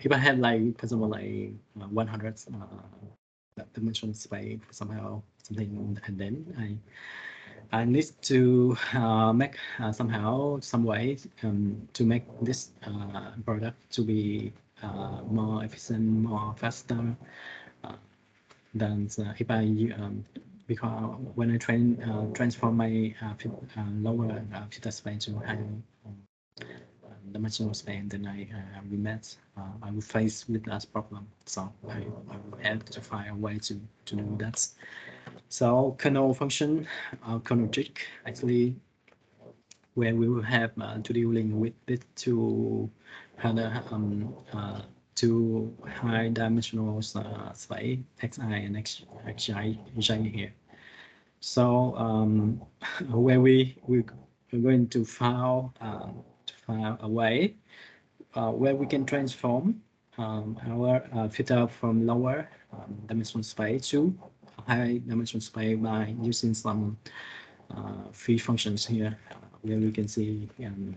if I have like, for example, like 100 dimensional space somehow something, and then I need to make somehow some way to make this product to be more efficient, more faster than if I because when I transform my lower filter space to higher dimensional space, then I will face with that problem. So I will have to find a way to do that. So kernel function, kernel trick, actually, where we will have to dealing with the two high dimensional space xi and xj here. So where we're going to find a way where we can transform our filter from lower dimensional space to high dimensional space by using some free functions here, where we can see in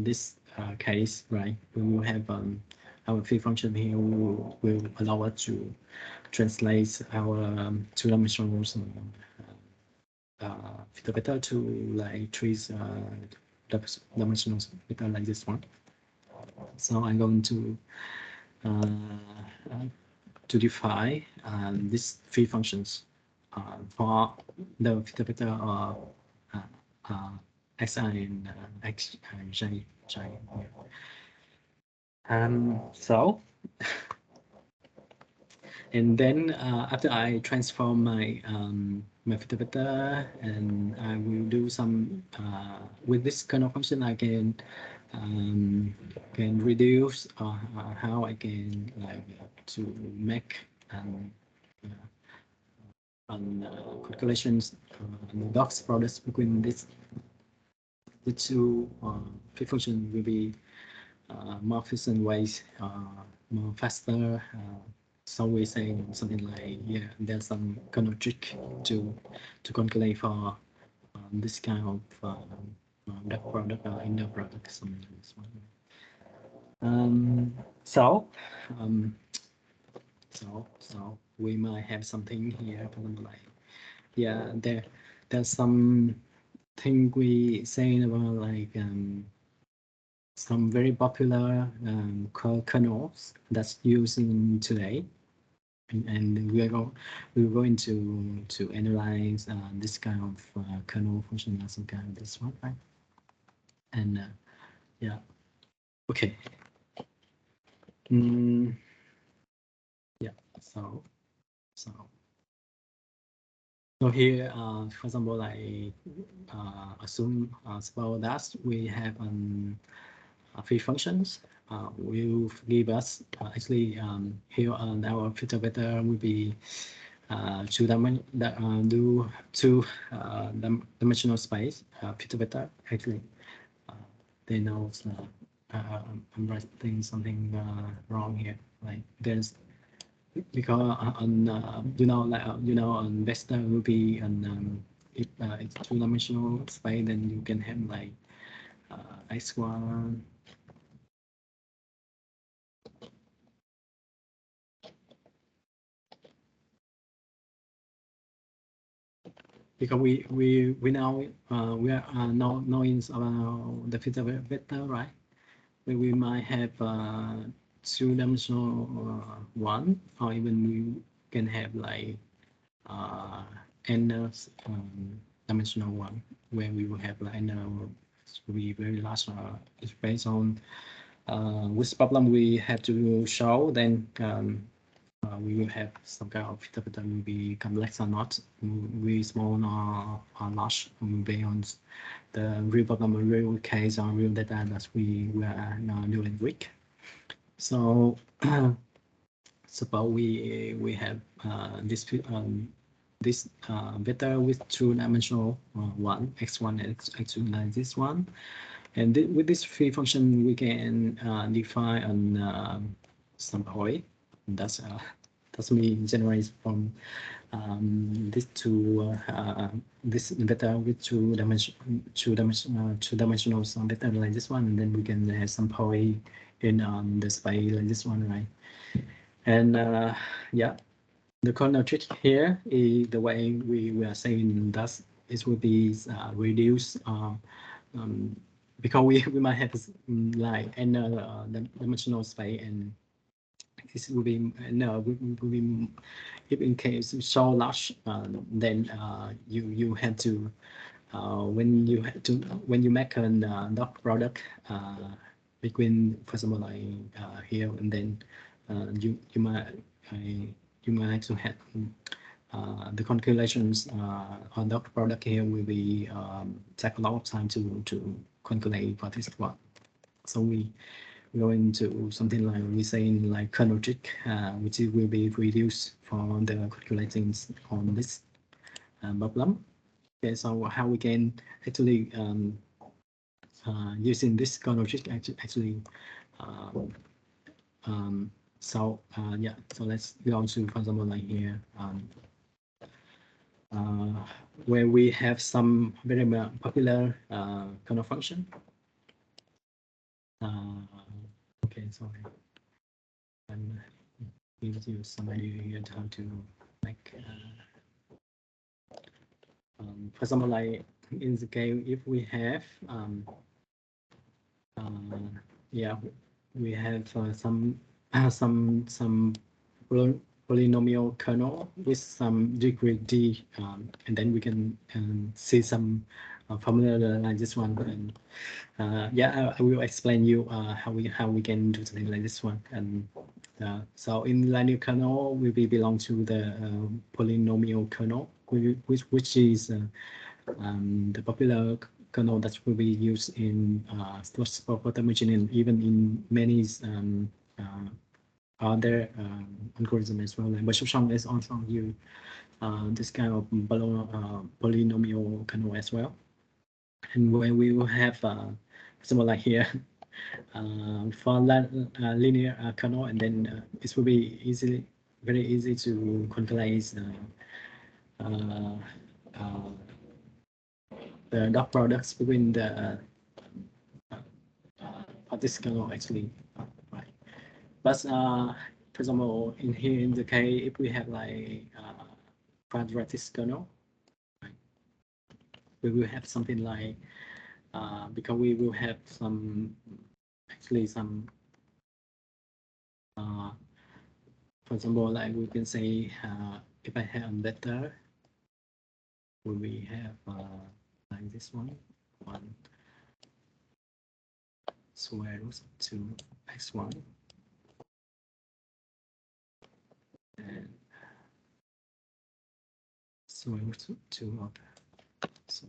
this case, right, we will have our free function here will allow us to translate our two-dimensional filter vector to like three-dimensional vector like this one. So I'm going to define these three functions for the filter vector xi and xj. So and then after I transform my my filter vector, and I will do some with this kernel function, I can reduce how I can like to make calculations dots products between the two free function will be more efficient ways, more faster. So we say something like, yeah, there's some kernel trick to calculate for this kind of that product in the product, something like this one. So we might have something here, like, yeah, there's some thing we saying about like some very popular kernels that's using today, and we're going to analyze this kind of kernel function as some kind of this one, right? And yeah, okay. Yeah. So here, for example, like assume suppose that we have free functions will give us actually here on our filter vector will be two-dimensional space filter vector. Actually, they know I'm writing something wrong here. Like there's, because on on vector will be on if it's two-dimensional space, then you can have like x1. because we now we are now knowing about the filter vector, right? We might have two-dimensional one, or even we can have like n dimensional one, where we will have like n will be very large. It's based on which problem we have to show. Then we will have some kind of filter pattern will be complex or not, really small or large, based on the real problem, real case, or real data that we are now dealing with. So suppose we have this vector with two-dimensional one, x1 and x2, like this one, and with this free function we can define on some point that's mean generate from this this vector with two-dimensional some vector like this one, and then we can have some point in the space like this one, right? And yeah, the corner trick here is the way we are saying that it will be reduced because we might have like another dimensional space, and this will be no will be, if in case so large, then you have to when you make a dot product between, for example, like here, and then you might to have the calculations on dot product here will be take a lot of time to calculate for this one. So we go into something like we say in like kernel trick, which will be reduced for the calculating on this problem. Okay, so how we can actually using this kernel trick actually so yeah, so let's go on to, for example, like here where we have some very popular kernel function. Okay, sorry, I'm giving you some idea here how to make for example, like in the case if we have yeah, we have some polynomial kernel with some degree d, and then we can see some formula like this one. And yeah, I will explain you how we can do something like this one. And so in linear kernel, we belong to the polynomial kernel, which is the popular kernel that will be used in spot machine, and even in many other algorithms as well. Like Bishopshong is also use this kind of polynomial kernel as well. And when we will have something like here for linear kernel, and then it will be very easy to calculate the dot products between the this kernel actually, right? But for example, in here in the case, if we have like quadratic kernel, right, we will have something like because we will have some actually some for example, like we can say if I have a vector, we have like this one square root of 2x1 and square root of 2 of so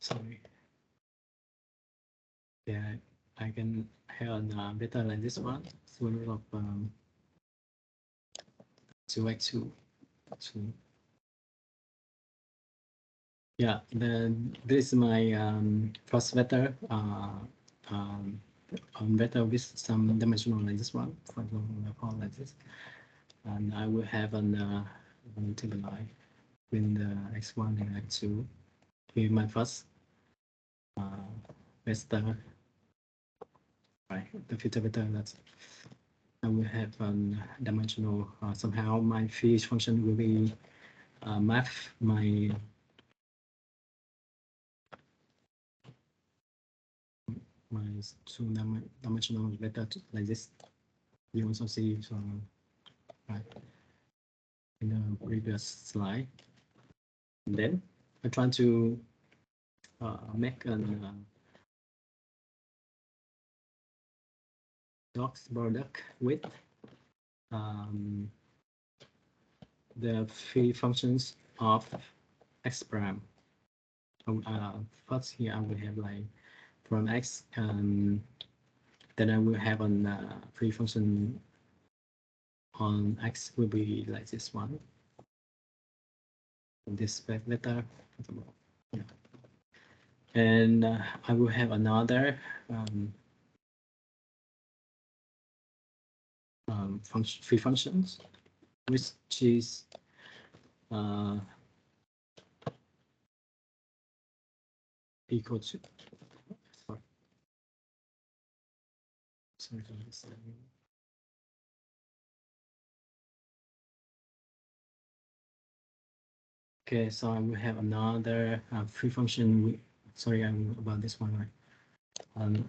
sorry. Yeah, I can have a vector like this one, square root of 2x2. Yeah, this is my first vector vector with some dimensional like this one, for example, like this, and I will have an multiply between the x1 and x2. Here my first vector, right? The future vector that's I will have dimensional. Somehow my field function will be map my two-dimensional vector like this. You also see some right in the previous slide. And then I try to make an dot product with the three functions of x prime. First here I will have like from x, then I will have an free function on x will be like this one. This vector, yeah. And I will have another free functions, which is equal to sorry for this. Okay, so I will have another free function. Sorry, I'm about this one, right?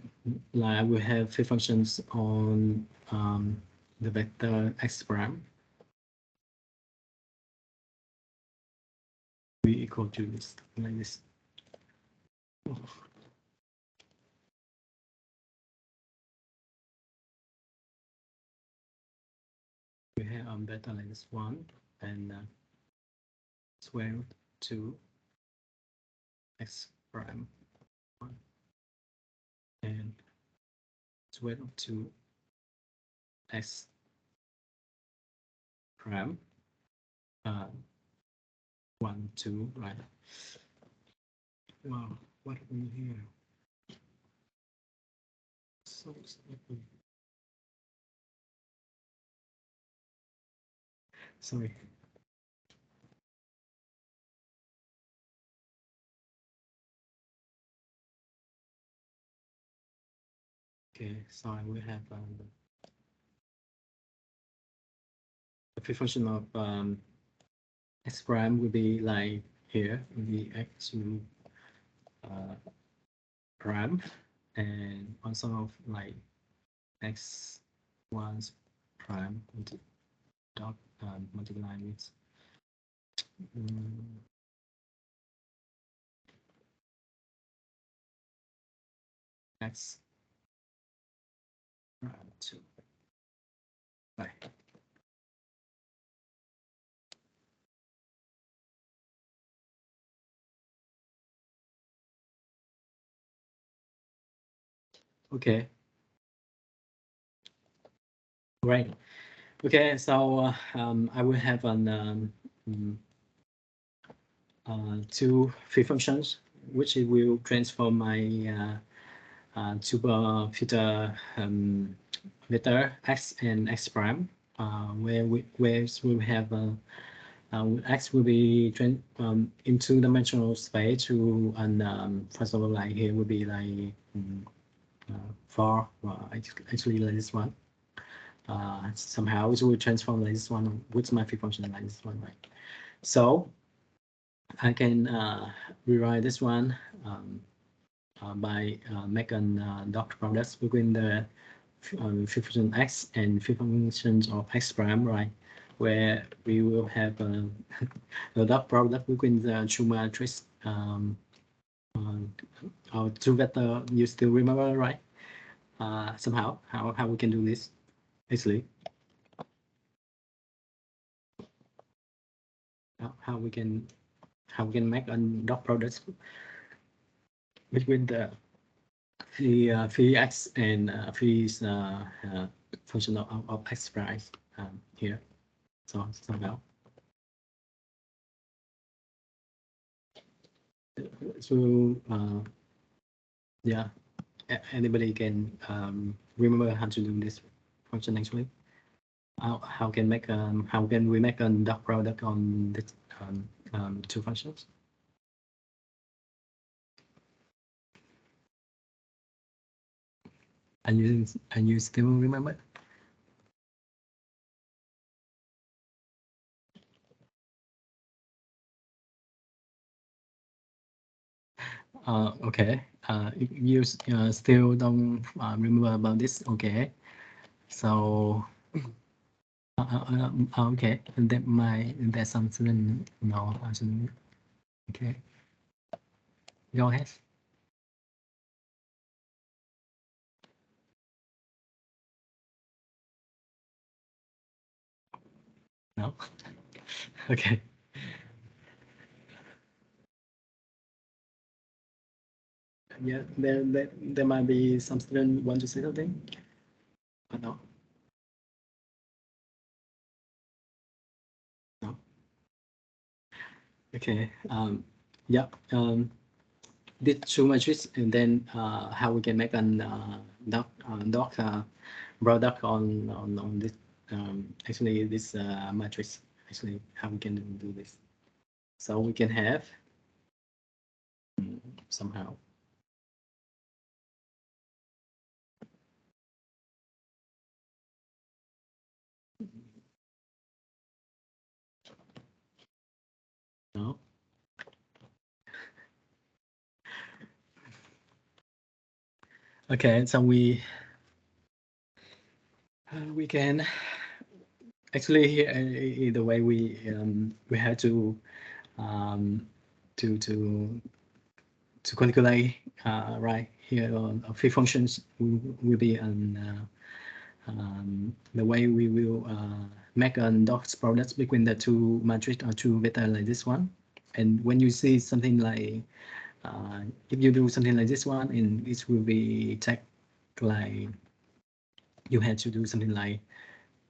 Like I will have free functions on the vector x prime be equal to this, like this. We have vector like this one and square root 2 x prime 1 and square root 2 x prime 1 2, right? Wow, what happened here? So stupid. Sorry. Okay, so I will have the free function of x prime will be like here, will be x2 prime, and also like x1 prime dot multiply with x prime 2. Right. Okay. Right. Okay, so I will have an two free functions, which will transform my super future vector x and x prime, where we will have x will be in two-dimensional space to, and first of all, like here will be like 4, actually like this one. Somehow it will transform like this one with my free function like this one, right? So I can rewrite this one by making dot product between the free function x and free functions of x prime, right? Where we will have the dot product between the two matrices, our two vector. You still remember, right? Somehow, how we can do this easily? How we can make a dot product between the phi x and phi function of x prime here. So somehow. So yeah, anybody can remember how to do this function actually. How can we make a dot product on this two functions. And you still remember? Okay. If you still don't remember about this, okay. So okay, there's something no, okay. Go ahead. No. Okay. Yeah, there might be some student want to say something. Or no. No. Okay. Yeah. Did two matrix and then how we can make an doc product on this actually this matrix, actually how we can do this, so we can have somehow no. Okay, so we can actually here the way we have um, to calculate right here on free functions will be on the way we will make a dot product between the two matrix or two vector like this one. And when you see something like if you do something like this one, and it will be take like you had to do something like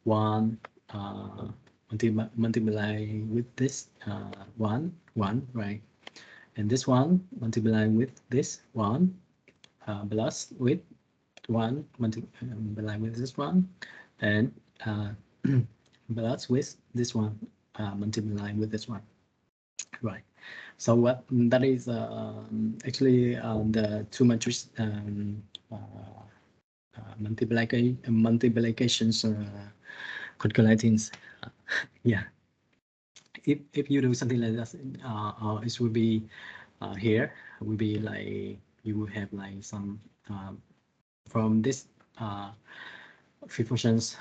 one multiply with this one, right, and this one multiply with this one plus with one multiply with this one, and plus with this one multiply with this one, right. So what that is actually the two matrix multiplications calculating. Yeah, if you do something like that, it will be here will be like you will have like some from this three functions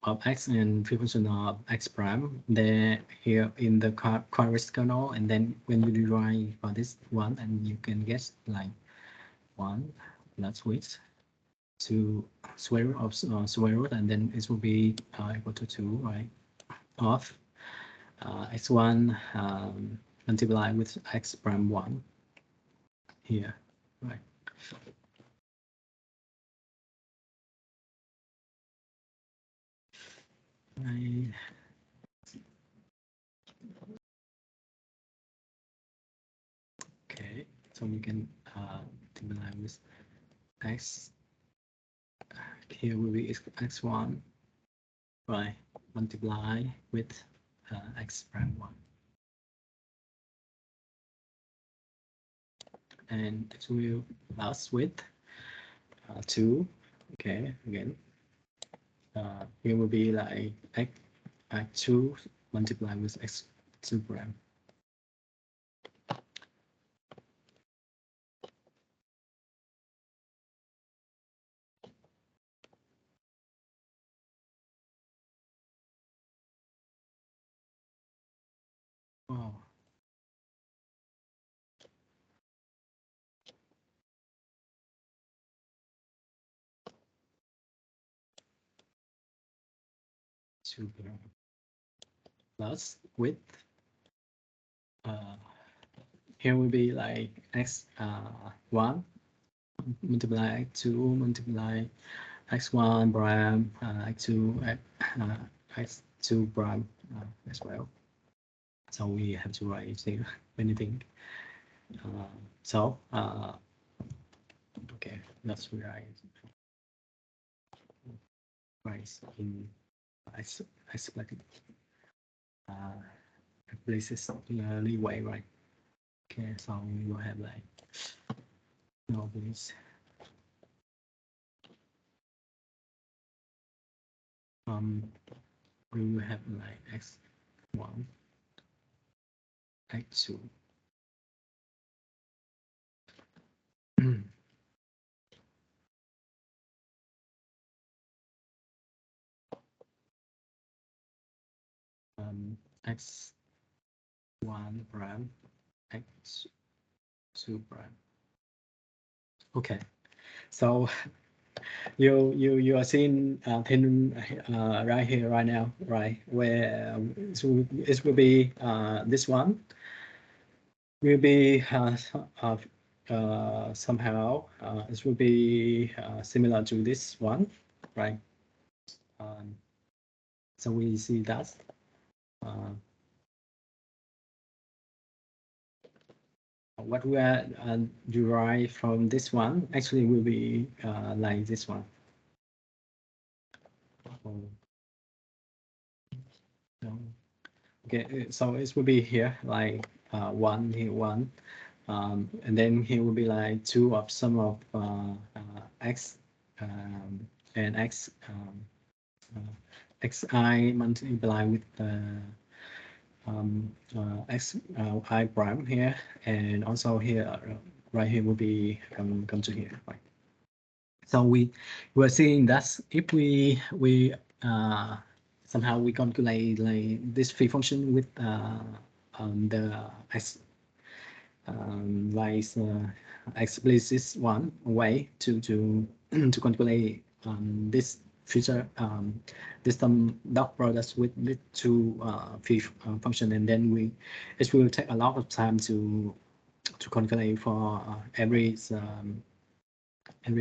of x and three function of x prime there here in the correct kernel, and then when you derive for this one, and you can get like one plus with to square root of square root, and then it will be equal to 2, right, of x1 multiply with x prime 1 here, right. Right. Okay, so we can multiply with x. Here will be x1, right, multiply with x prime 1. And it will plus with 2. Okay, again. Here will be like x2 multiply with x2 prime. Oh. Super. Plus with here will be like x1 multiply x2 multiply x1 prime x2 x2 prime as well. So we have to write anything. So okay, let's write in I split it. places leeway, right? Okay, so we will have like no please. We will have like x1, x2. X1 prime, x2 prime. Okay, so you are seeing thing right here right now, right, where it will be this one will be somehow it will be similar to this one, right? So we see that what we are derived from this one actually will be like this one. Okay, so it will be here like one here one, and then here will be like 2 of sum of x and x xi multiplied with x I prime here, and also here right here will be come to here, right? So we're seeing that if we somehow we calculate like this free function with the x like explicit one way to to calculate this feature this some dot products with the two free function, and then it will take a lot of time to calculate for every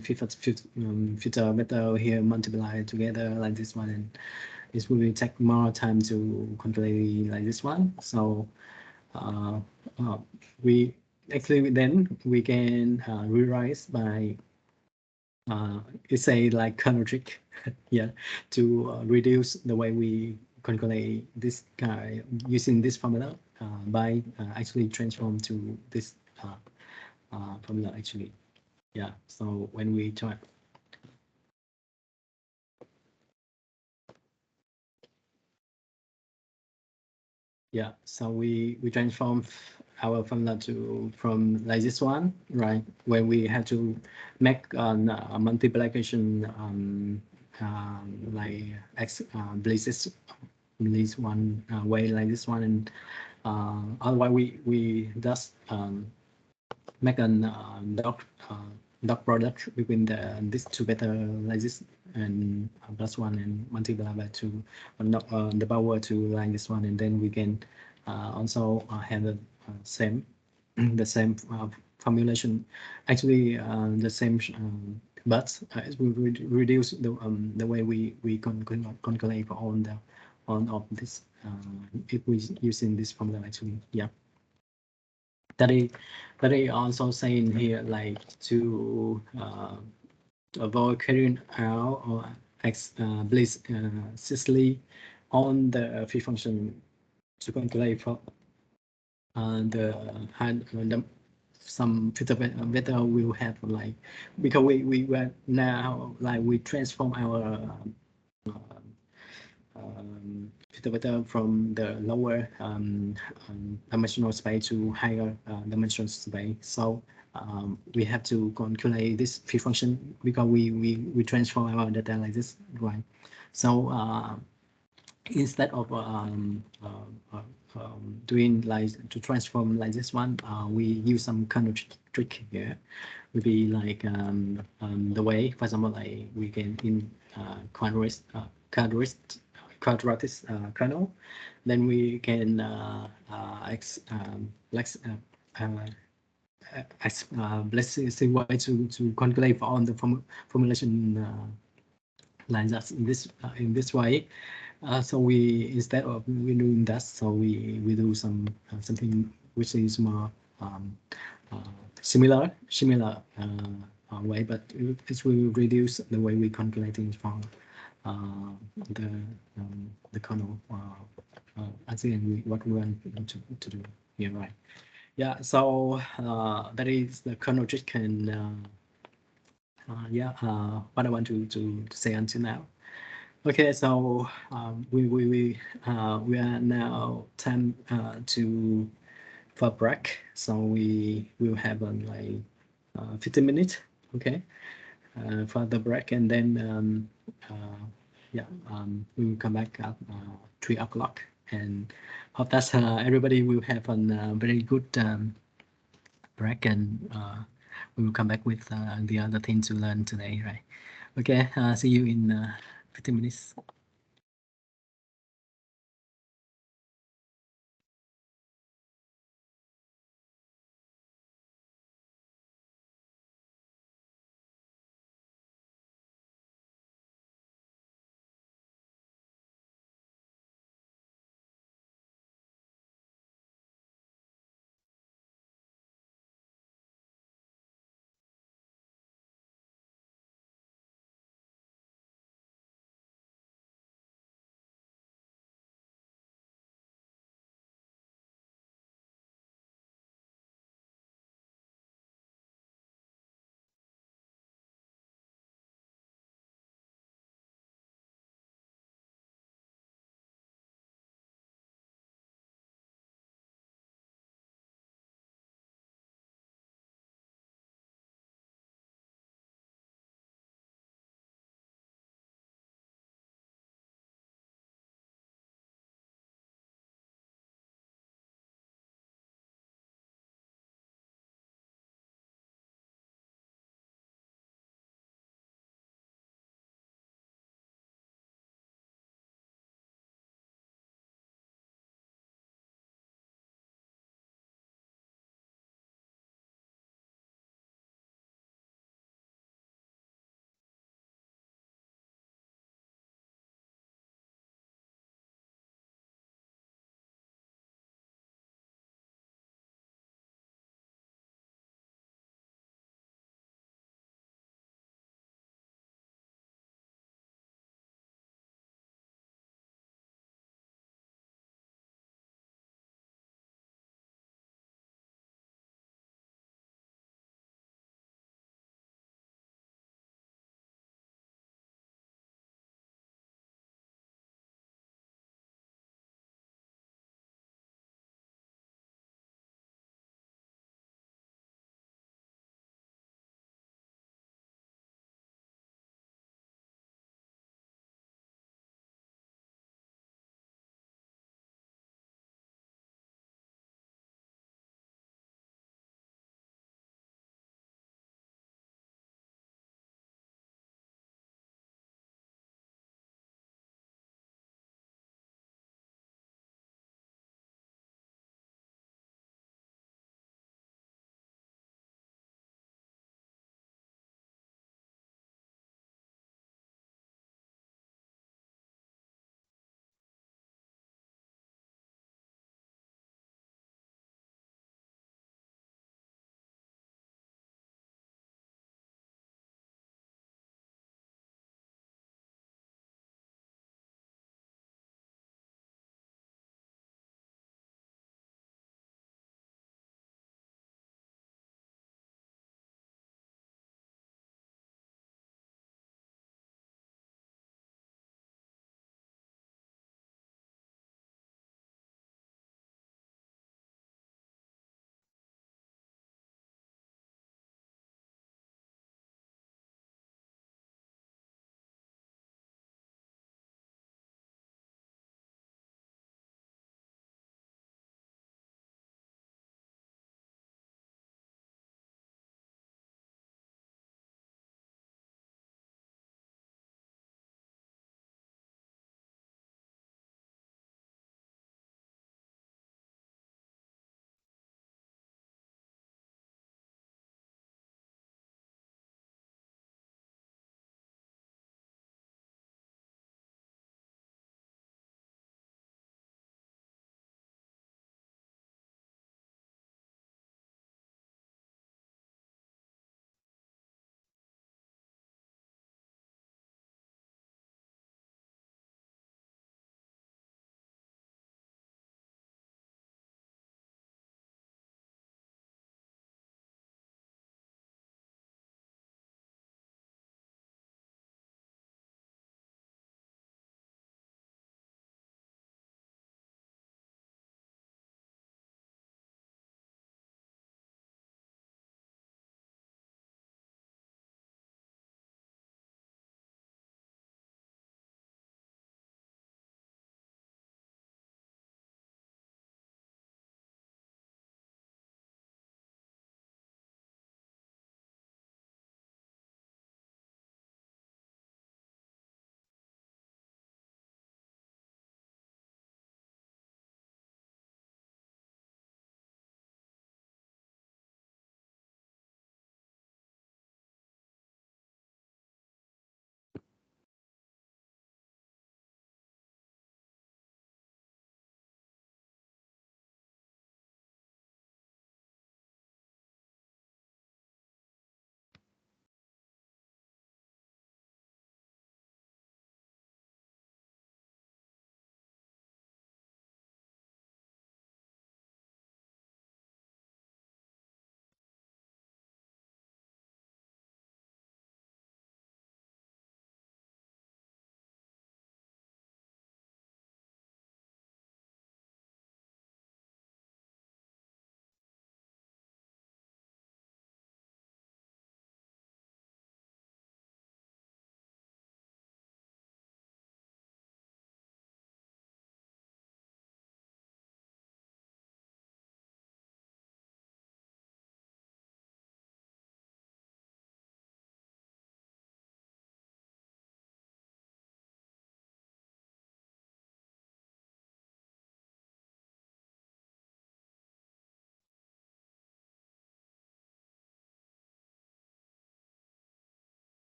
filter method here multiplied together like this one, and it will take more time to calculate like this one. So we actually then we can rewrite by it's a like kernel trick yeah, to reduce the way we calculate this guy using this formula by actually transform to this formula actually. Yeah, so when we try yeah, so we transform our formula to from like this one, right? When we have to make a multiplication like x places this one way like this one, and otherwise we just make an dot product between these two better like this and plus one and multiply by two on the power to like this one, and then we can also have the same the same formulation, actually the same but it will reduce the way we calculate on the on of this if we using this formula actually. Yeah, that is also saying here like to avoid carrying out or explicitly on the free function to calculate for some filter better will have like, because we were now like we transform our filter better from the lower dimensional space to higher dimensional space. So we have to calculate this free function because we transform our data like this, right? So instead of doing like to transform like this one, we use some kind of trick here. Would be like the way, for example, like we can in quadratic kernel, then we can let's see why to calculate on the formulation like that in this way. So we, instead of we doing that, so we do some something which is more similar way, but it will reduce the way we calculating from the kernel again what we want to do here, right? Yeah, so that is the kernel trick, and yeah, what I want to say until now. Okay, so we are now time to for break. So we will have like 15 minutes, okay, for the break, and then yeah, we will come back at 3 o'clock, and hope that everybody will have a very good break, and we will come back with the other things to learn today, right? Okay, see you in 15 minutes.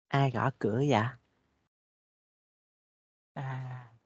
Ai gõ cửa vậy? À.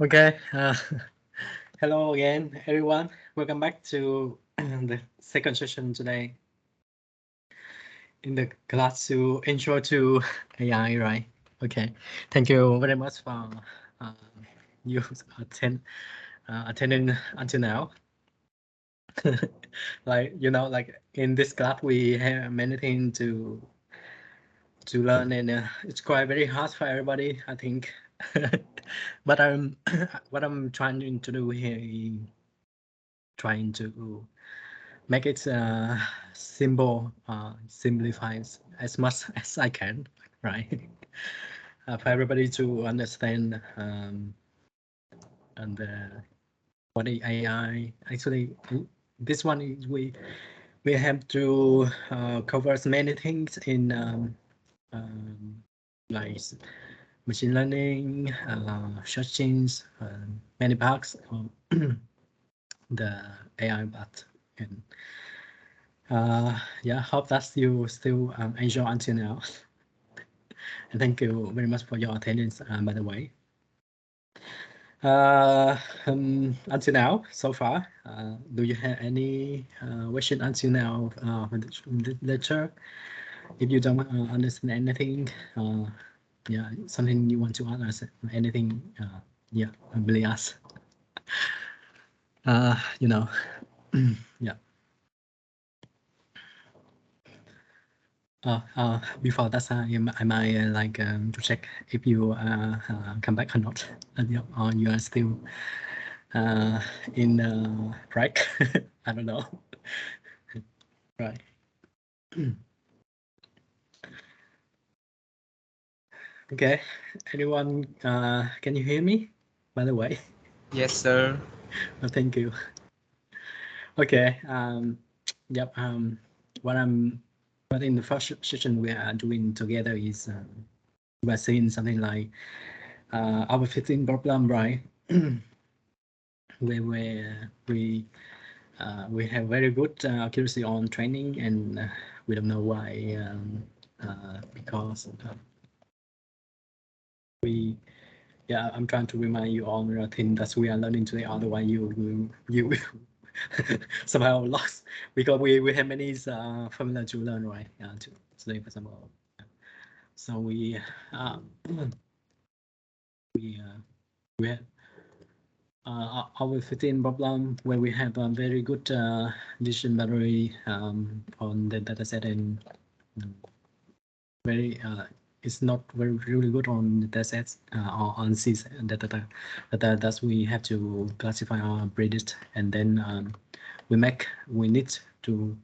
Okay. Hello again, everyone. Welcome back to the second session today in the class to intro to AI, right? Okay. Thank you very much for you attending until now. Like like in this class we have many things to learn, and it's quite very hard for everybody, I think. But what I'm trying to do here is trying to make it simple, simplifies as much as I can, right? For everybody to understand and what is AI. Actually, this one is we have to cover many things in like machine learning, searchings, many parts of the AI part. And yeah, hope that you still enjoy until now. And thank you very much for your attendance, by the way. Until now, so far, do you have any question until now for the lecture? If you don't understand anything, yeah, something you want to ask, anything, yeah, really ask. Yeah. Before that, I might like to check if you come back or not, or you are still in break. I don't know. Right. Okay. Anyone? Can you hear me? By the way. Yes, sir. Well, thank you. Okay. Yep. But in the first session we are doing together is we're seeing something like our fitting problem, right? where we have very good accuracy on training, and we don't know why, because yeah, I'm trying to remind you all the thing that we are learning today, otherwise you somehow lost, because we have many formula to learn, right? Today, for example. So we have our 15 problem where we have a very good decision battery on the dataset, and very it's not very really good on the datasets or on C data. That's we have to classify or predict, and then we need to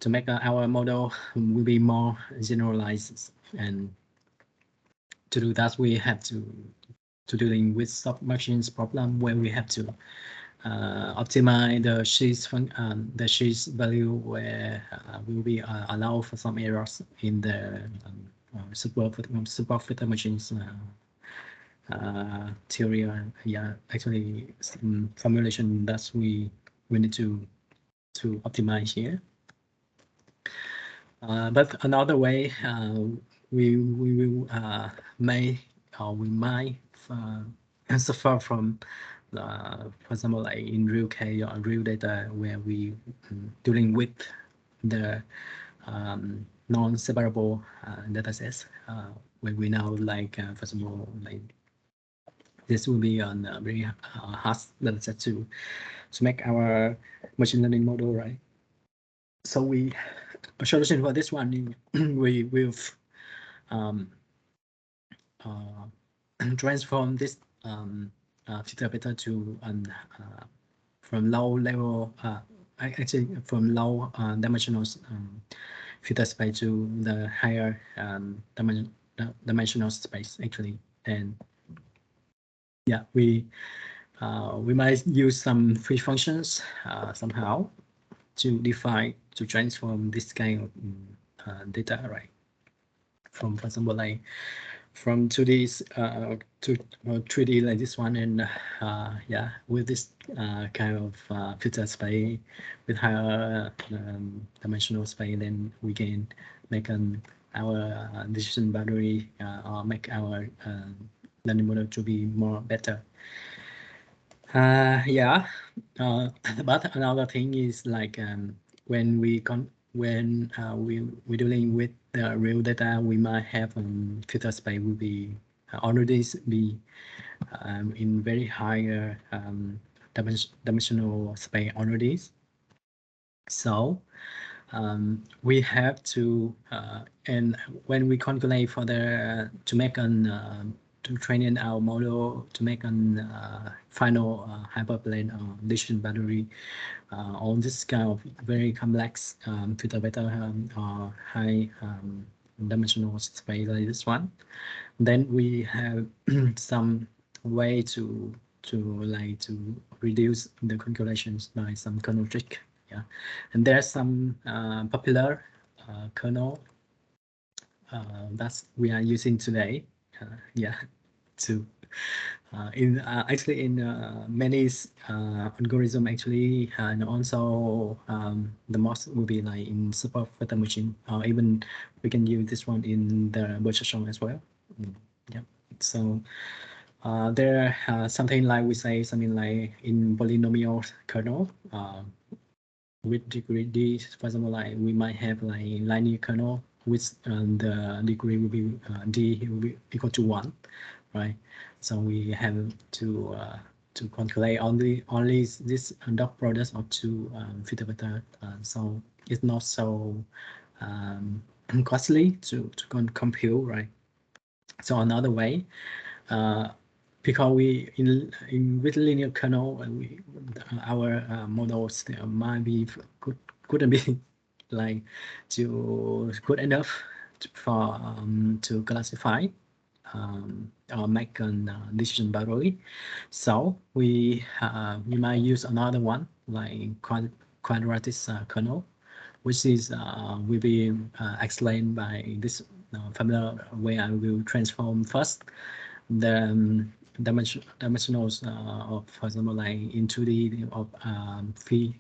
make our model will be more generalized, and to do that we have to dealing with sub-machines problem where we have to optimize the sheets value, where will be allow for some errors in the superfit machines theory. Yeah, actually some formulation that we need to optimize here. But another way we will we might suffer from, for example, like in real case or real data, where we dealing with the non-separable data sets, where we now like, for example, like this will be on a very hard data set to make our machine learning model, right? So a solution for this one, we will transform this filter beta to from low level, actually from low dimensional filter space to the higher dimensional space, actually. And yeah, we might use some free functions somehow to transform this kind of data, right? From, for example, like from 2D to 3D like this one, and yeah, with this kind of filter space with higher dimensional space, then we can make our decision boundary or make our learning model to be more better. Yeah, but another thing is like when we're dealing with the real data, we might have filter space will be already be in very higher dimensional space already. So we have to and when we calculate for the to make an to train in our model to make an final hyperplane decision battery on this kind of very complex filter vector high dimensional space like this one, then we have some way to like to reduce the calculations by some kernel trick. Yeah, and there's some popular kernel that we are using today. Yeah, to actually in many algorithm actually and also the most will be like in super vector machine, even we can use this one in the virtual as well. Yeah, so there something like we say something like in polynomial kernel with degree d, for example, like we might have like linear kernel with the degree will be d will be equal to 1, right? So we have to calculate only this dot product of two filter vector, so it's not so costly to compute, right? So another way, because we in with linear kernel, our models might be couldn't be like good enough for to classify or make a decision battery. So we might use another one like quadratic kernel, which is will be explained by this familiar way. I will transform first the dimensionals of, for example, like into the of phi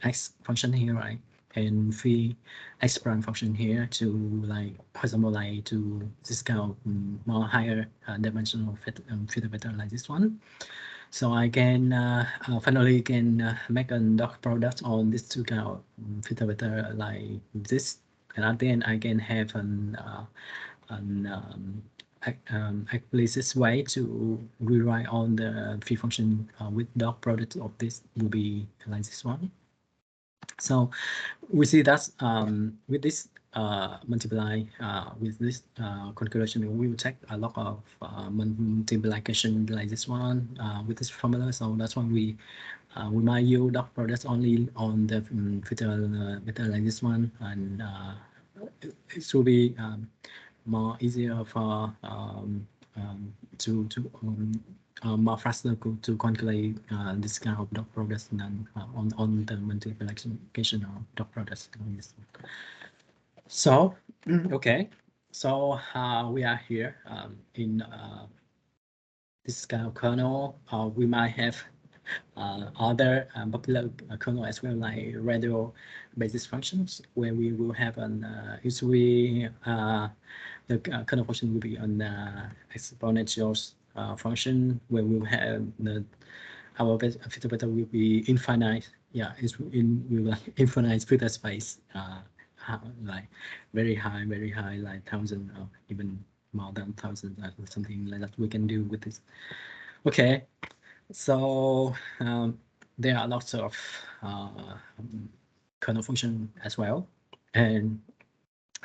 x function here, right? And phi x prime function here to like, for example, like to this kind of more higher dimensional filter vector like this one. So I can finally can make a dot product on this two kind of filter vector like this, and at the end I can have an explicit way to rewrite on the phi function with dot product of this will be like this one. So we see that with this multiply with this calculation, we will take a lot of multiplication like this one with this formula. So that's why we might use dot product only on the filter vector like this one, and it should be more easier for more faster to calculate this kind of dot products than on the multiplication of dot products. So okay, so we are here in this kind of kernel. We might have other popular kernel as well, like radio basis functions, where we will have an usually the kernel function will be an exponential function, where we will have our filter vector will be infinite. Yeah, it's in will like infinite filter space, like very high, like 1,000 or even more than 1,000, something like that we can do with this. Okay, so there are lots of kernel function as well, and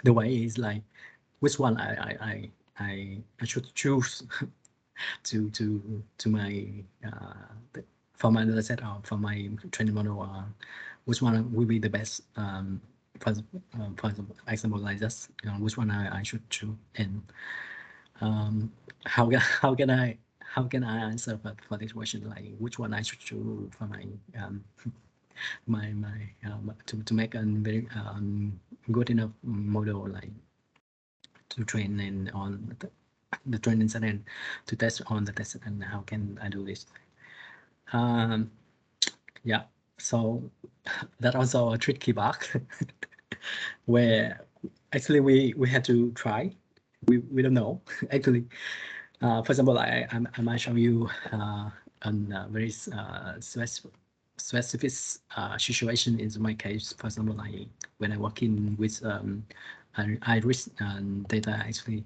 the way is like which one I should choose to my for my data set or for my training model, which one will be the best for example like this, which one I should choose, and how can I answer for this question, like which one I should choose for my to make a very good enough model, like to train and on the training set and to test on the test, and how can I do this? Yeah, so that also a tricky bug where actually we had to try. We don't know actually For example, I might show you a very specific situation in my case. For example, like when I working with iris data, actually,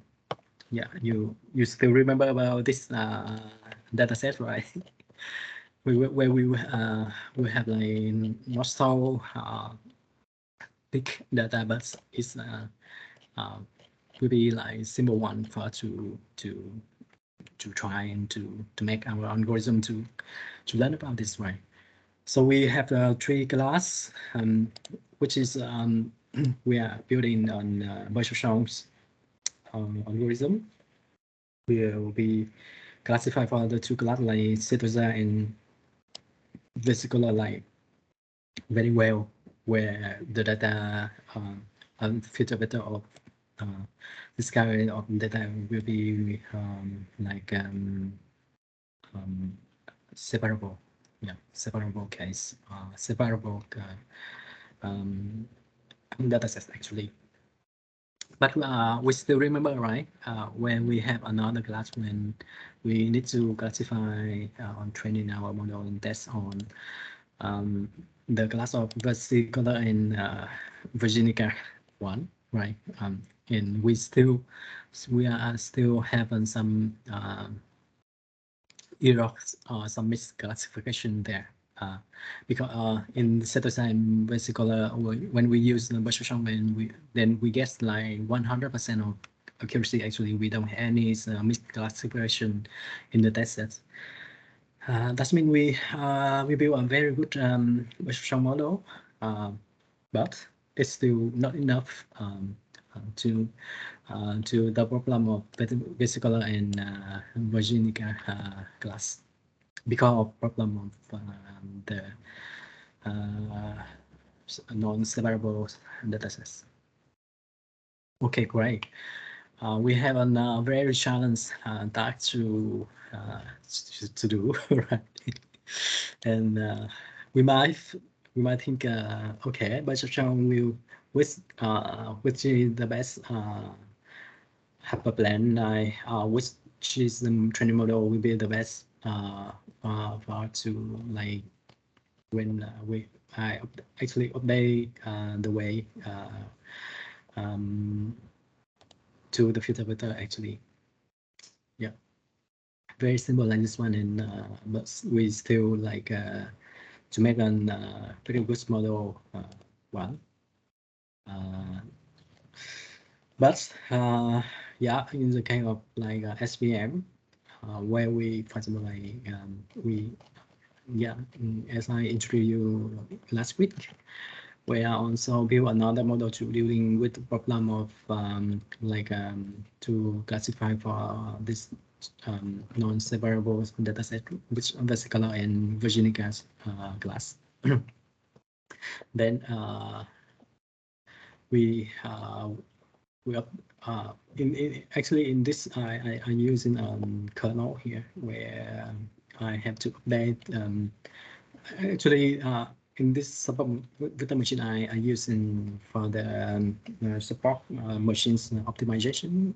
yeah, you still remember about this data set, right? where we have like not so big data, but it's will be like simple one for to try and to make our algorithm to learn about this way. So we have three class, which is we are building on Bertrand algorithm. We will be classified for the two class like citizen and vesicular like very well, where the data filter better of this kind of data will be like separable, yeah, separable case, separable data sets actually. But we still remember, right? When we have another class, when we need to classify on training our model and test on the class of vesicular and Virginica one, right? And we are still having some errors or some misclassification there. Because in citizen vesicular, when we use the Bertrand, then we get like 100% of accuracy. Actually, we don't have any misclassification in the test sets. That means we build a very good Bertrand model, but it's still not enough to the problem of vesicular and Virginica class, because of problem of the non-separable datasets. Okay, great. We have a very challenge task to do, right? And we might think, okay, Bertrand will which is the best have a plan like which is the training model will be the best for to like when I actually update the way to the filter vector actually. Yeah, very simple like this one, and but we still like to make an pretty good model one. But yeah, in the kind of like SVM, where we, for example, like we, yeah, as I introduced you last week, we are also build another model to dealing with the problem of like to classify for this non-separable dataset, which vesicular and Virginica class. Then we actually in this I'm using kernel here, where I have to update actually in this support with the machine I using for the support machines optimization,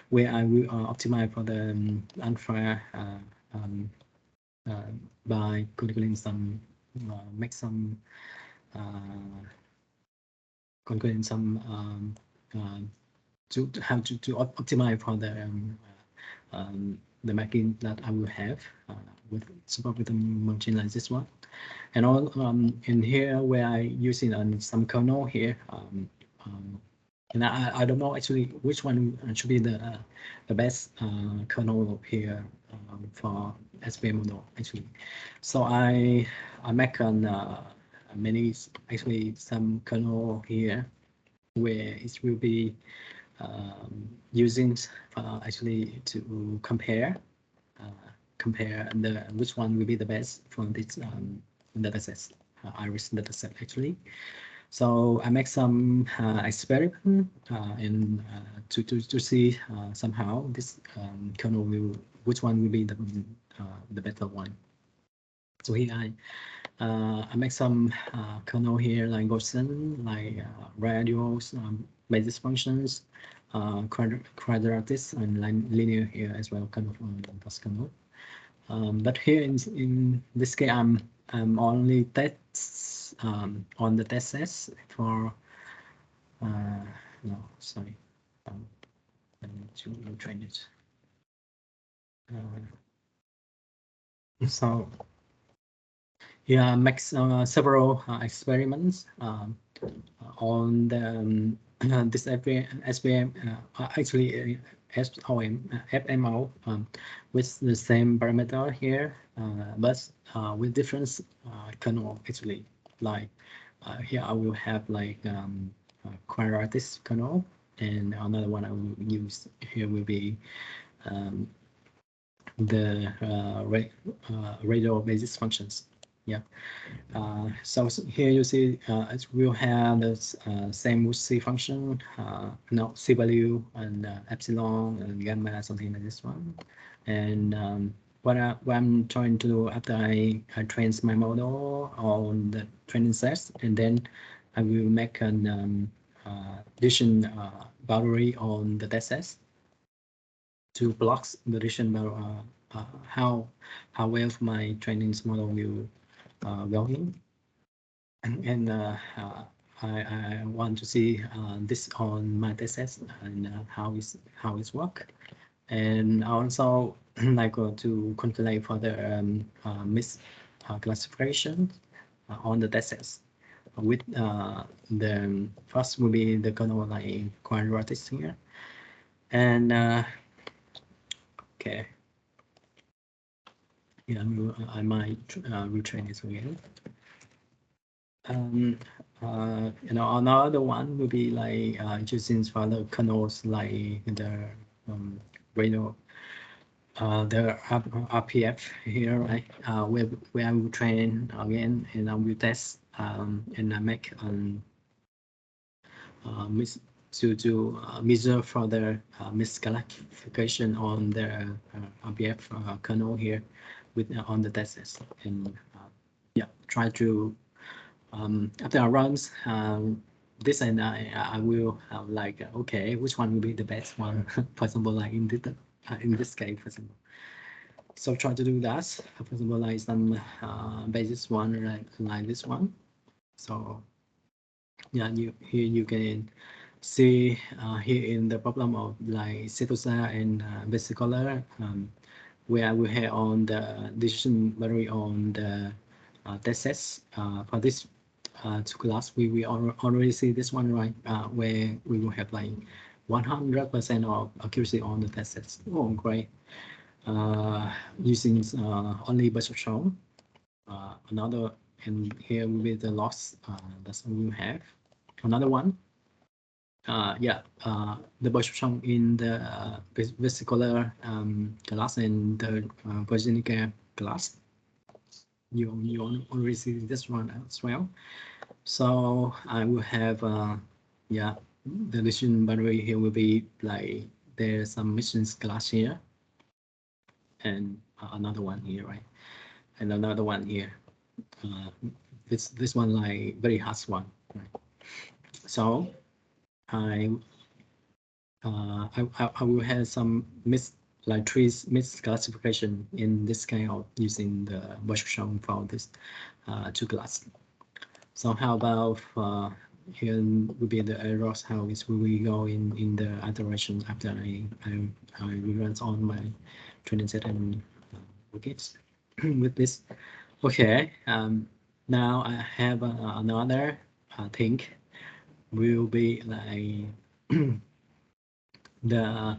where I will optimize for the alpha by calculating some make some calculating some to how to optimize for the mapping that I will have with support with the machine like this one. And all in here where I using some kernel here, and I don't know actually which one should be the best kernel here for SVM model actually. So I make on many actually some kernel here where it will be using actually to compare the which one will be the best from this datasets, iris dataset actually. So I make some experiment and to see somehow this kernel will which one will be the better one. So here I make some kernel here like Gaussian, like radials, basis functions, quadratis and linear here as well, kind of Toscano. But here in this case, I'm only tests on the test sets for no, sorry, I need to retrain it. So yeah, make several experiments on the this SVM actually FMO with the same parameter here, but with different kernel actually. Like here I will have like quadratis kernel, and another one I will use here will be the radial basis functions. Yeah. So here you see it will have the same with C function, no C value and epsilon and gamma, something like this one. And what I'm trying to do after I train my model on the training sets, and then I will make an addition boundary on the test sets to block the addition how well my training model will go in. And I want to see this on my test sets and how it's work. And also like to calculate for the misclassification on the test sets. With the first will be the kernel like quadratics here, and okay, yeah, I might retrain it again. Another one will be like using for the kernels like the radio, the RPF here, right? Where I will train again, and I will test and I make to measure for the misclassification on the RPF kernel here with on the tests, and yeah, try to after I runs this, and I will have like okay, which one will be the best one? For example, like in this case, for example. So try to do that. For example, like some basis one like this one. So yeah, here you can see here in the problem of like Setosa and vesicular, where we have on the decision boundary on the test sets for this two class. We already see this one, right, where we will have like 100% of accuracy on the test sets. Oh, great. Using only Bishop-Shum. Another, and here will be the loss that's what we have. Another one. Yeah, the Bishop-Shum in the vesicular class and the Virginica class. You already see this one as well. So I will have yeah, the decision boundary here will be like there's some missions class here, and another one here, right, and another one here. This one like very hard one, right? So I will have some misclassification in this kind of using the Bishop-Shum for this two class. So how about here will be the errors, how is will we go in the iteration after I rerun on my training set and wickets with this. Okay, now I have another thing will be like the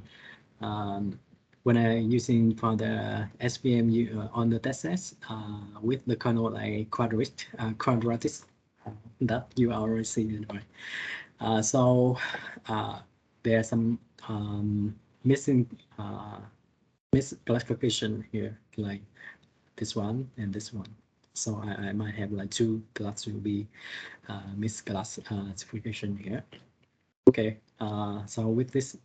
when I using for the SVM on the test sets with the kernel like quadratics that you already seen, right? So there are some missing misclassification here, like this one and this one. So I might have like two classes will be misclassification here. Okay, so with this,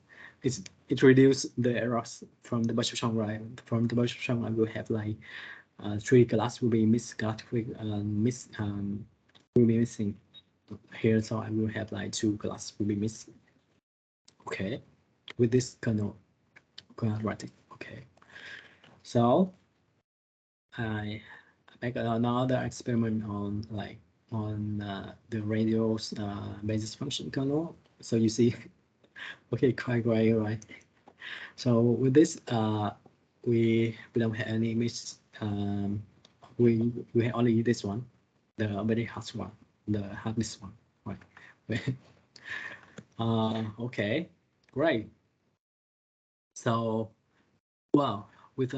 it reduces the errors from the Bishop-Shum, right? From the Bishop-Shum, I will have like three classes will be misclassified, will be missing here. So I will have like two classes will be missing. Okay, with this kernel quadratic. Okay, so I make another experiment on the radius basis function kernel. So you see, okay, quite great, right? So with this, we don't have any image. We have only this one, the very hard one, the hardest one, right? Okay, great. So, well, with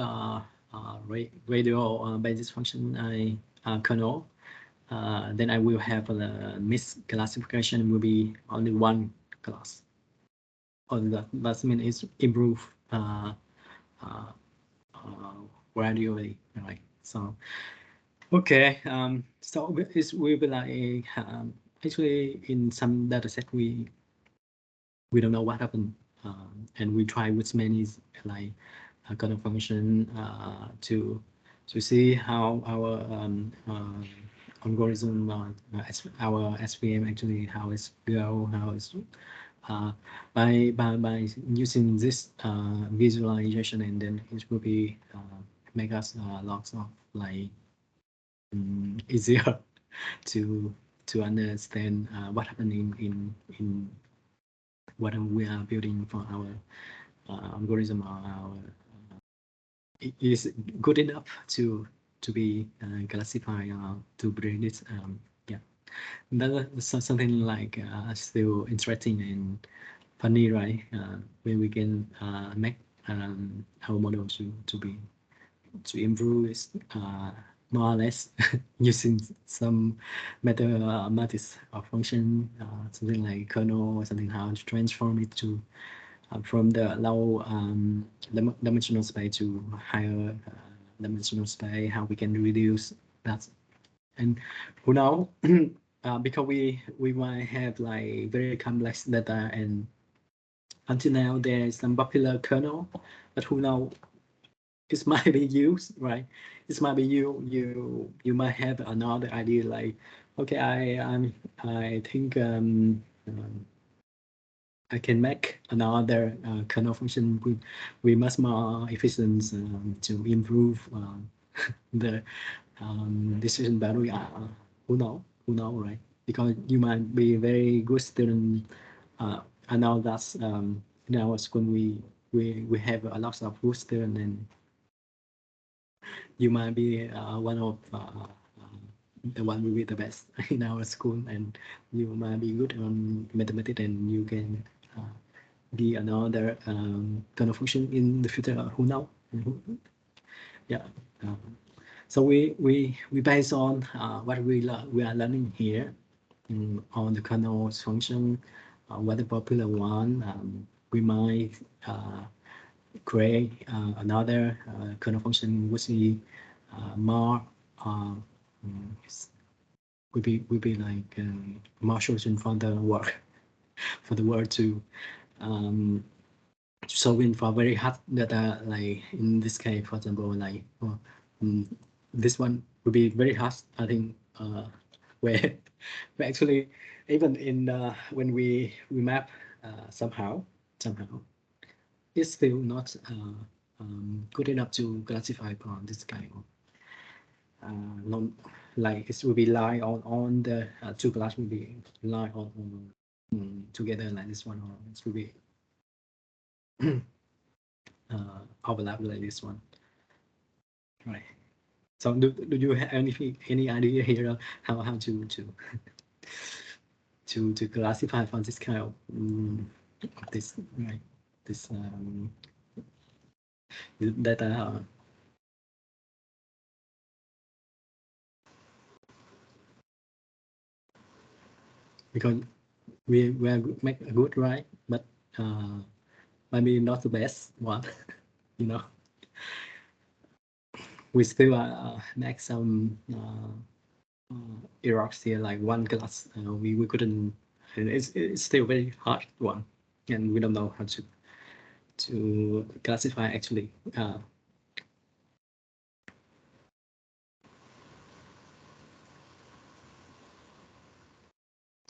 radio basis function kernel, then I will have the misclassification will be only one class. Or that means it's improve gradually, right? So, okay, so it will be like actually in some data set we don't know what happened, and we try with many like kind of function to see how our algorithm, our SVM actually how it's go, how it's by using this visualization, and then it will be make us lots of like easier to understand what happening in what we are building for our algorithm, or our is good enough to be classified to predict. Yeah, that's something like still interesting and funny, right? When we can make our model to improve it more or less using some mathematics or function, something like kernel or something, how to transform it to from the low dimensional space to higher dimensional space, how we can reduce that. And who know, because we might have like very complex data, and until now there is some popular kernel, but who know, it might be used, right? It might be you might have another idea like, okay, I think I can make another kernel function with much more efficient to improve the decision battery. Who know, right? Because you might be a very good student. I know that in our school we have a lot of good students, and you might be one of the one will be the best in our school, and you might be good on mathematics, and you can be another kind of function in the future. Who know? Yeah. So we based on what we are learning here on the kernel function, what the popular one. We might create another kernel function which is more will be like more solution for the work to solving for very hard data, like in this case, for example, like this one will be very hard, I think, where actually even in when we map somehow it's still not good enough to classify on this kind of non, like it will be lie on the two class will be lie on together like this one, or it will be overlap like this one, right? So do you have any idea here how to classify for this kind of this, right, this data? Because we are make a good, right, but maybe not the best one. You know, we still make some errors here, like one class we couldn't, and it's still very hard one, and we don't know how to classify actually.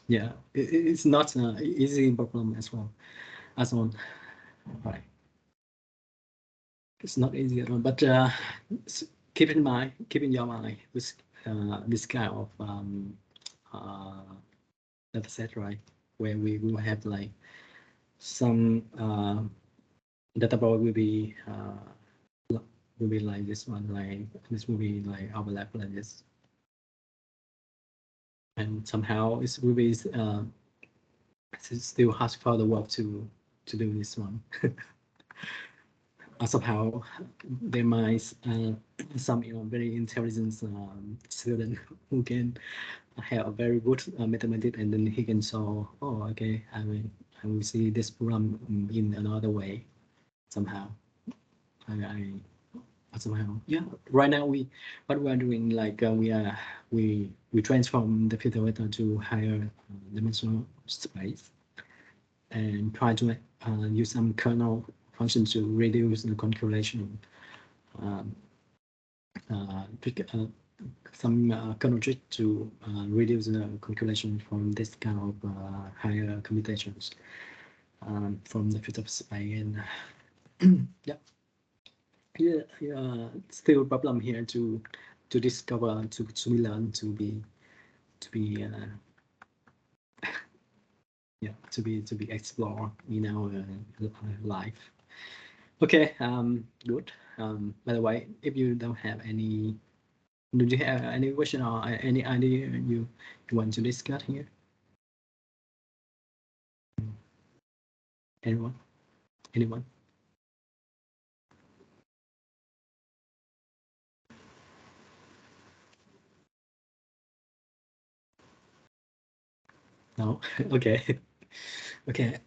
Yeah, it's not an easy problem as well as on right. It's not easy at all, but keep in your mind this kind of data set, right? Where we will have like some data point will be like this one, like this will be like overlap like this, and somehow it will be it's still hard for the work to do this one. Somehow there might some very intelligent student who can have a very good mathematics, and then he can solve. Oh, okay, I will see this problem in another way somehow. I somehow, yeah. Right now what we are doing, like we transform the filter vector to higher dimensional space and try to use some kernel function to reduce the calculation. Some kernel trick to reduce the calculation from this kind of higher computations from the filter space. And yeah, still a problem here to discover, to learn, to be yeah, to be explored in our life. Okay, good. By the way, if you don't have any, do you have any question or any idea you want to discuss here? Anyone? Anyone? No. Okay. Okay.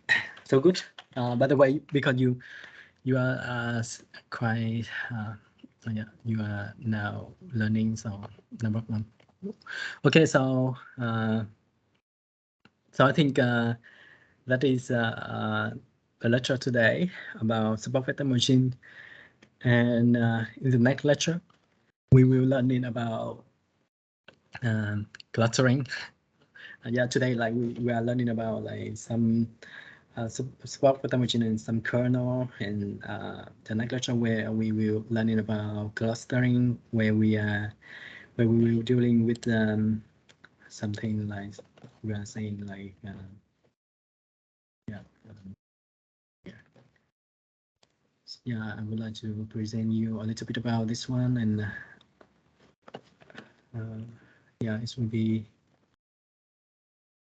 So good. By the way, because you are quite yeah, you are now learning, so number one. Okay, so I think that is the lecture today about support vector machine, and in the next lecture we will learn about clustering. Yeah, today like we are learning about like some support vector machine and some kernel, and the next lecture where we will learning about clustering, where we will dealing with something like we are saying like yeah. Yeah, I would like to present you a little bit about this one, and yeah, it will be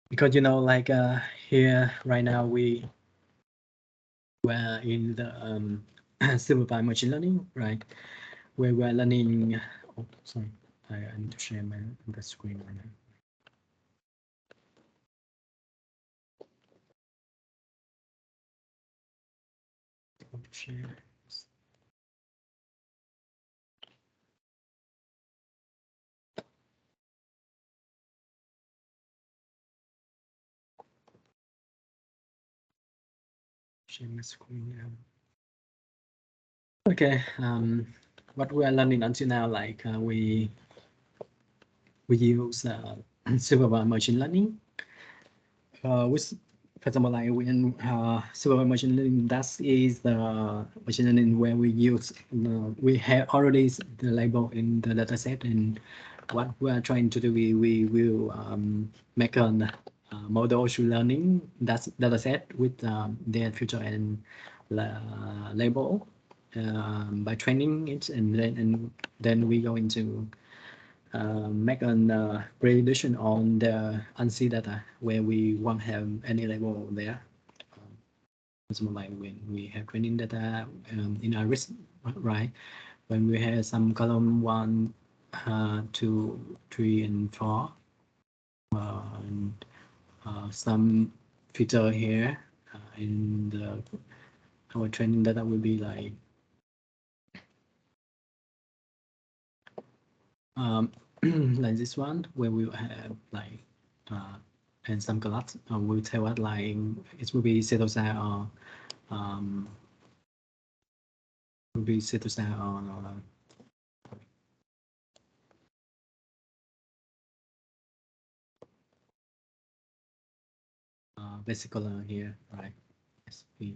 because like here right now we were in the supervised machine learning, right? Where we're learning. Oh, sorry, I need to share the screen right now. I want to share. Share my screen now. Okay, what we are learning until now, like we use supervised machine learning, which, for example, like when supervised machine learning, that is the machine learning where we use we have already the label in the data set, and what we are trying to do, we will make a model learning that data set with their feature and label by training it, and then we go into make a prediction on the ANSI data where we won't have any label there. Something like when we have training data in our risk, right? When we have some column 1, 2, 3, and 4, and some feature here in the our training data will be like like this one, where we have like and some class will tell us like it will be set aside or will be set aside on basic color here, right? SP.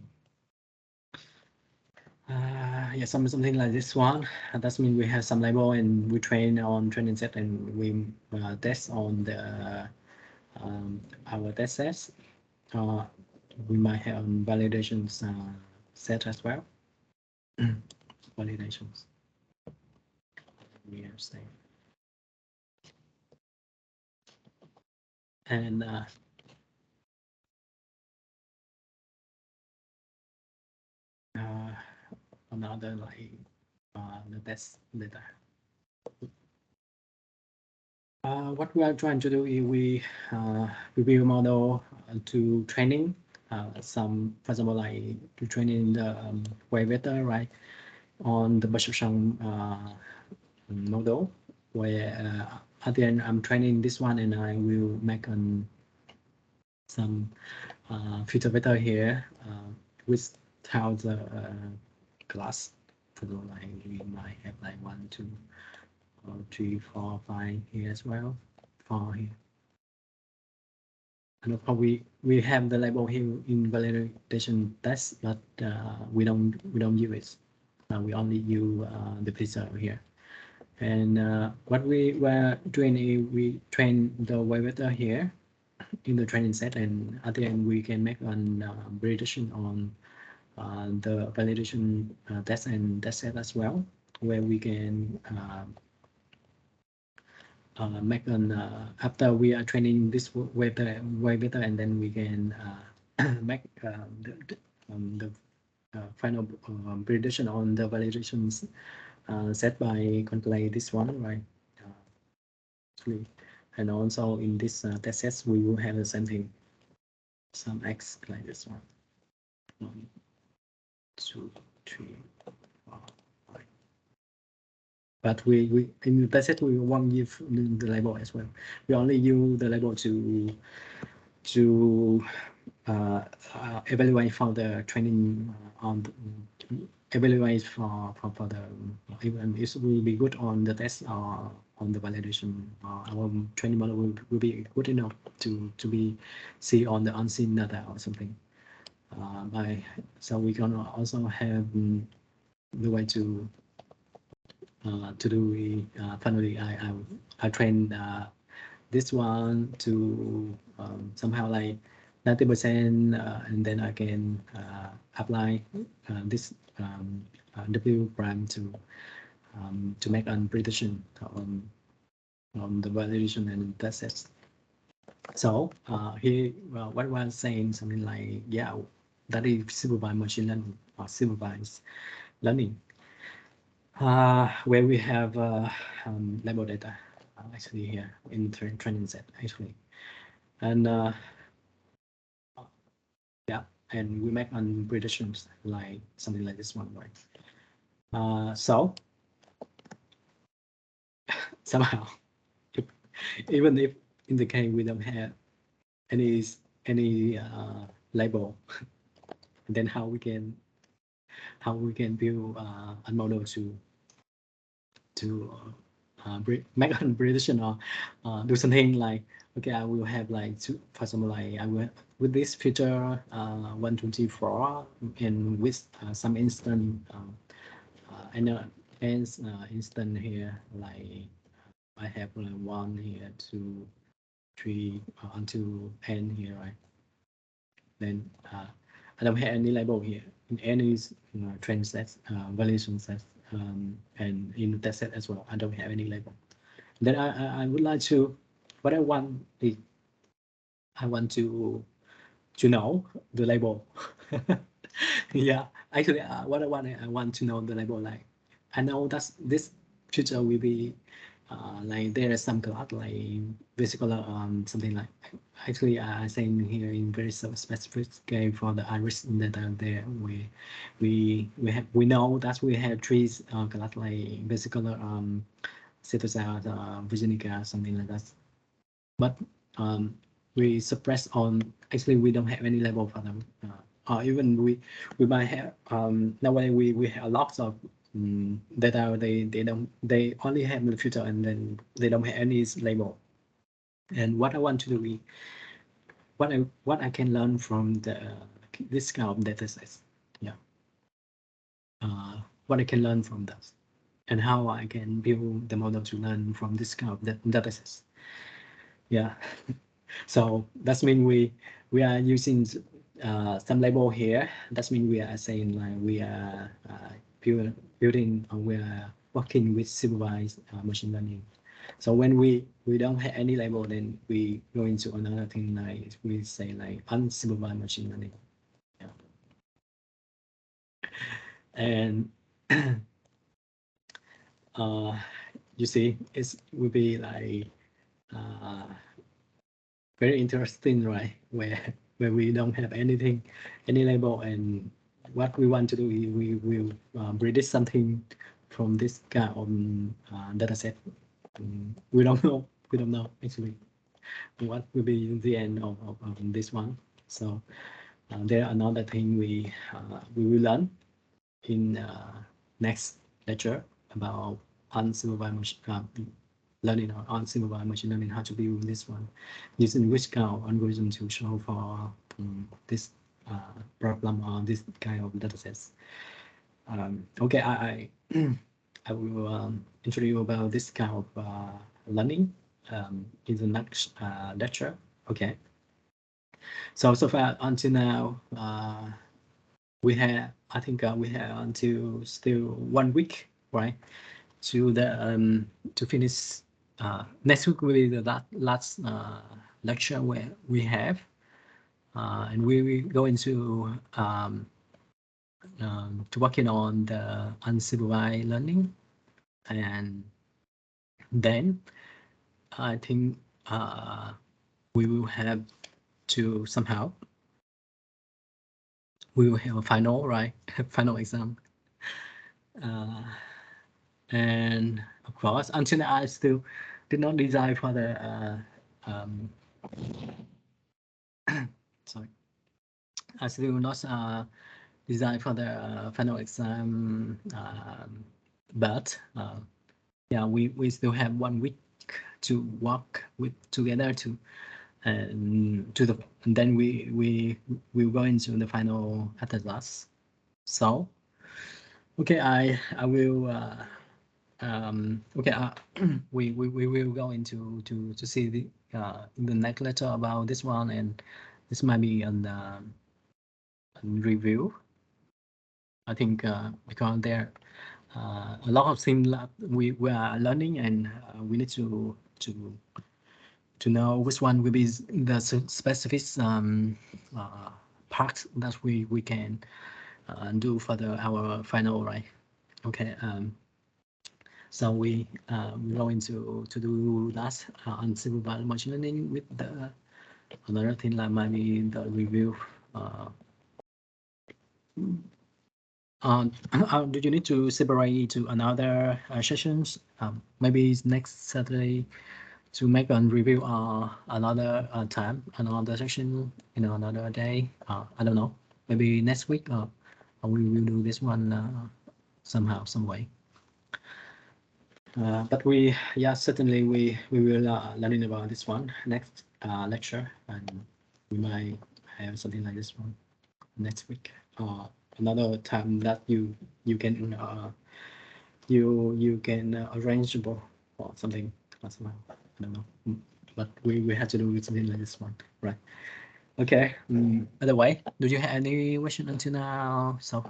Yeah, something like this one. That means we have some label and we train on training set and we test on the our test sets. We might have validations set as well. Validations. We have saying. And another like the test data. What we are trying to do is we build model to training some, for example, like to training the wave vector, right, on the perception model, where at the end I'm training this one and I will make some filter vector here without the class. For example, like we might have like 1, 2, 3, 4, 5 here as well, 4 here. And of course, we have the label here in validation test, but we don't use it. We only use the picture here. And what we were doing is we train the wave vector here in the training set, and at the end we can make an prediction on the validation test and test set as well, where we can make an after we are training this wave vector, and then we can make the final prediction on the validations set by calculate this one, right? And also in this test sets, we will have the same thing, some x like this one. 1, 2, 3, 4, 5. But we in the test set we won't give the label as well. We only use the label to evaluate for the training on evaluate for the even it will be good on the test or on the validation. Our training model will be good enough to be see on the unseen data or something. So we can also have the way to do finally I train this one to somehow like 90%, and then I can apply this W prime to make a prediction on the validation and test sets. So here, what I was saying something like, yeah, that is supervised machine learning or supervised learning, where we have label data actually here in training set actually, and yeah, and we make on predictions like something like this one, right? So somehow, even if in the case we don't have any label, then how we can build a model to make a prediction or do something like, okay, I will have like for example, like I will with this feature 124 and with some instant instant here, like I have like 1 here, 2, 3 until n here, right? Then I don't have any label here in any trend sets, validation sets, and in test set as well. I don't have any label. Then I would like to, what I want is I want to know the label. Yeah, actually, what I want to know the label. Like, I know that this feature will be like there is some class like vesicular something like. Actually, I saying here in very specific game for the iris data there we know that we have 3 class like vesicular cytosol, virginica, something like that. But we suppress on, actually we don't have any label for them. Or even we might have nowadays we have lots of data. They only have the filter and then they don't have any label. And what I want to do is what I can learn from this kind of data sets. Yeah. what I can learn from that, and how I can build the model to learn from this kind of data sets. Yeah. So that means we are using some label here. That means we are saying like we are building or we are working with supervised machine learning. So when we don't have any label, then we go into another thing like we say like unsupervised machine learning. Yeah. And you see, it will be like very interesting, right? Where we don't have anything, any label, and what we want to do is we will predict something from this kind of data set. We don't know. We don't know actually what will be the end of this one. So there are another thing we will learn in next lecture about unsupervised learning or unsupervised machine learning, how to build this one, using which kind of algorithm to show for this problem or this kind of data sets. Okay, I will introduce you about this kind of learning in the next lecture. Okay. So far until now, we have, I think we have until still 1 week, right, to the to finish. Next week will be the last lecture where we have, and we will go into to working on the unsupervised learning, and then I think we will have to somehow we will have a final, right? Final exam. And of course, until now, I still did not design for the sorry, I still not design for the final exam, but yeah, we still have 1 week to work with together to and then we will go into the final atlas. So okay, I will okay, we will go into to see the next letter about this one, and this might be on review. I think because there a lot of things that we are learning, and we need to know which one will be the specific parts that we can do for our final, right? Okay. So we going to do that unsupervised machine learning with the another thing like maybe the review. Do you need to separate to another sessions? Maybe next Saturday to make a review another time, another section in another day. I don't know. Maybe next week we will do this one somehow, some way. But we, yeah, certainly we will learning about this one next lecture, and we might have something like this one next week. Another time that you can you can arrange or something somehow. I don't know, but we have to do something like this one, right? Okay. By the way, do you have any question until now? So,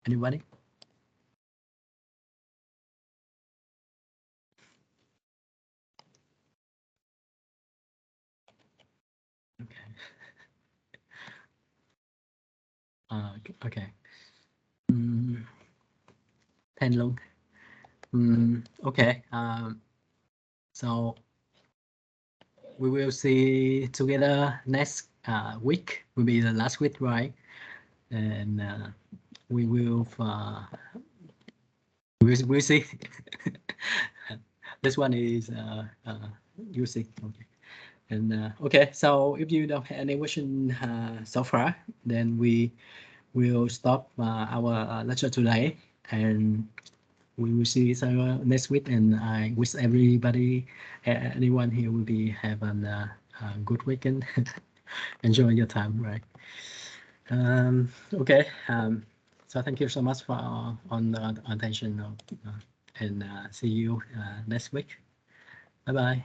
anybody? Okay. Okay. Ten luôn. Okay. So we will see together next week. Will be the last week, right? And we will we'll see. This one is you see. Okay. And okay, so if you don't have any question so far, then we will stop our lecture today, and we will see each other next week. And I wish everybody, anyone here will be have a good weekend. Enjoy your time, right? Okay. So thank you so much for on the attention, and see you next week. Bye bye.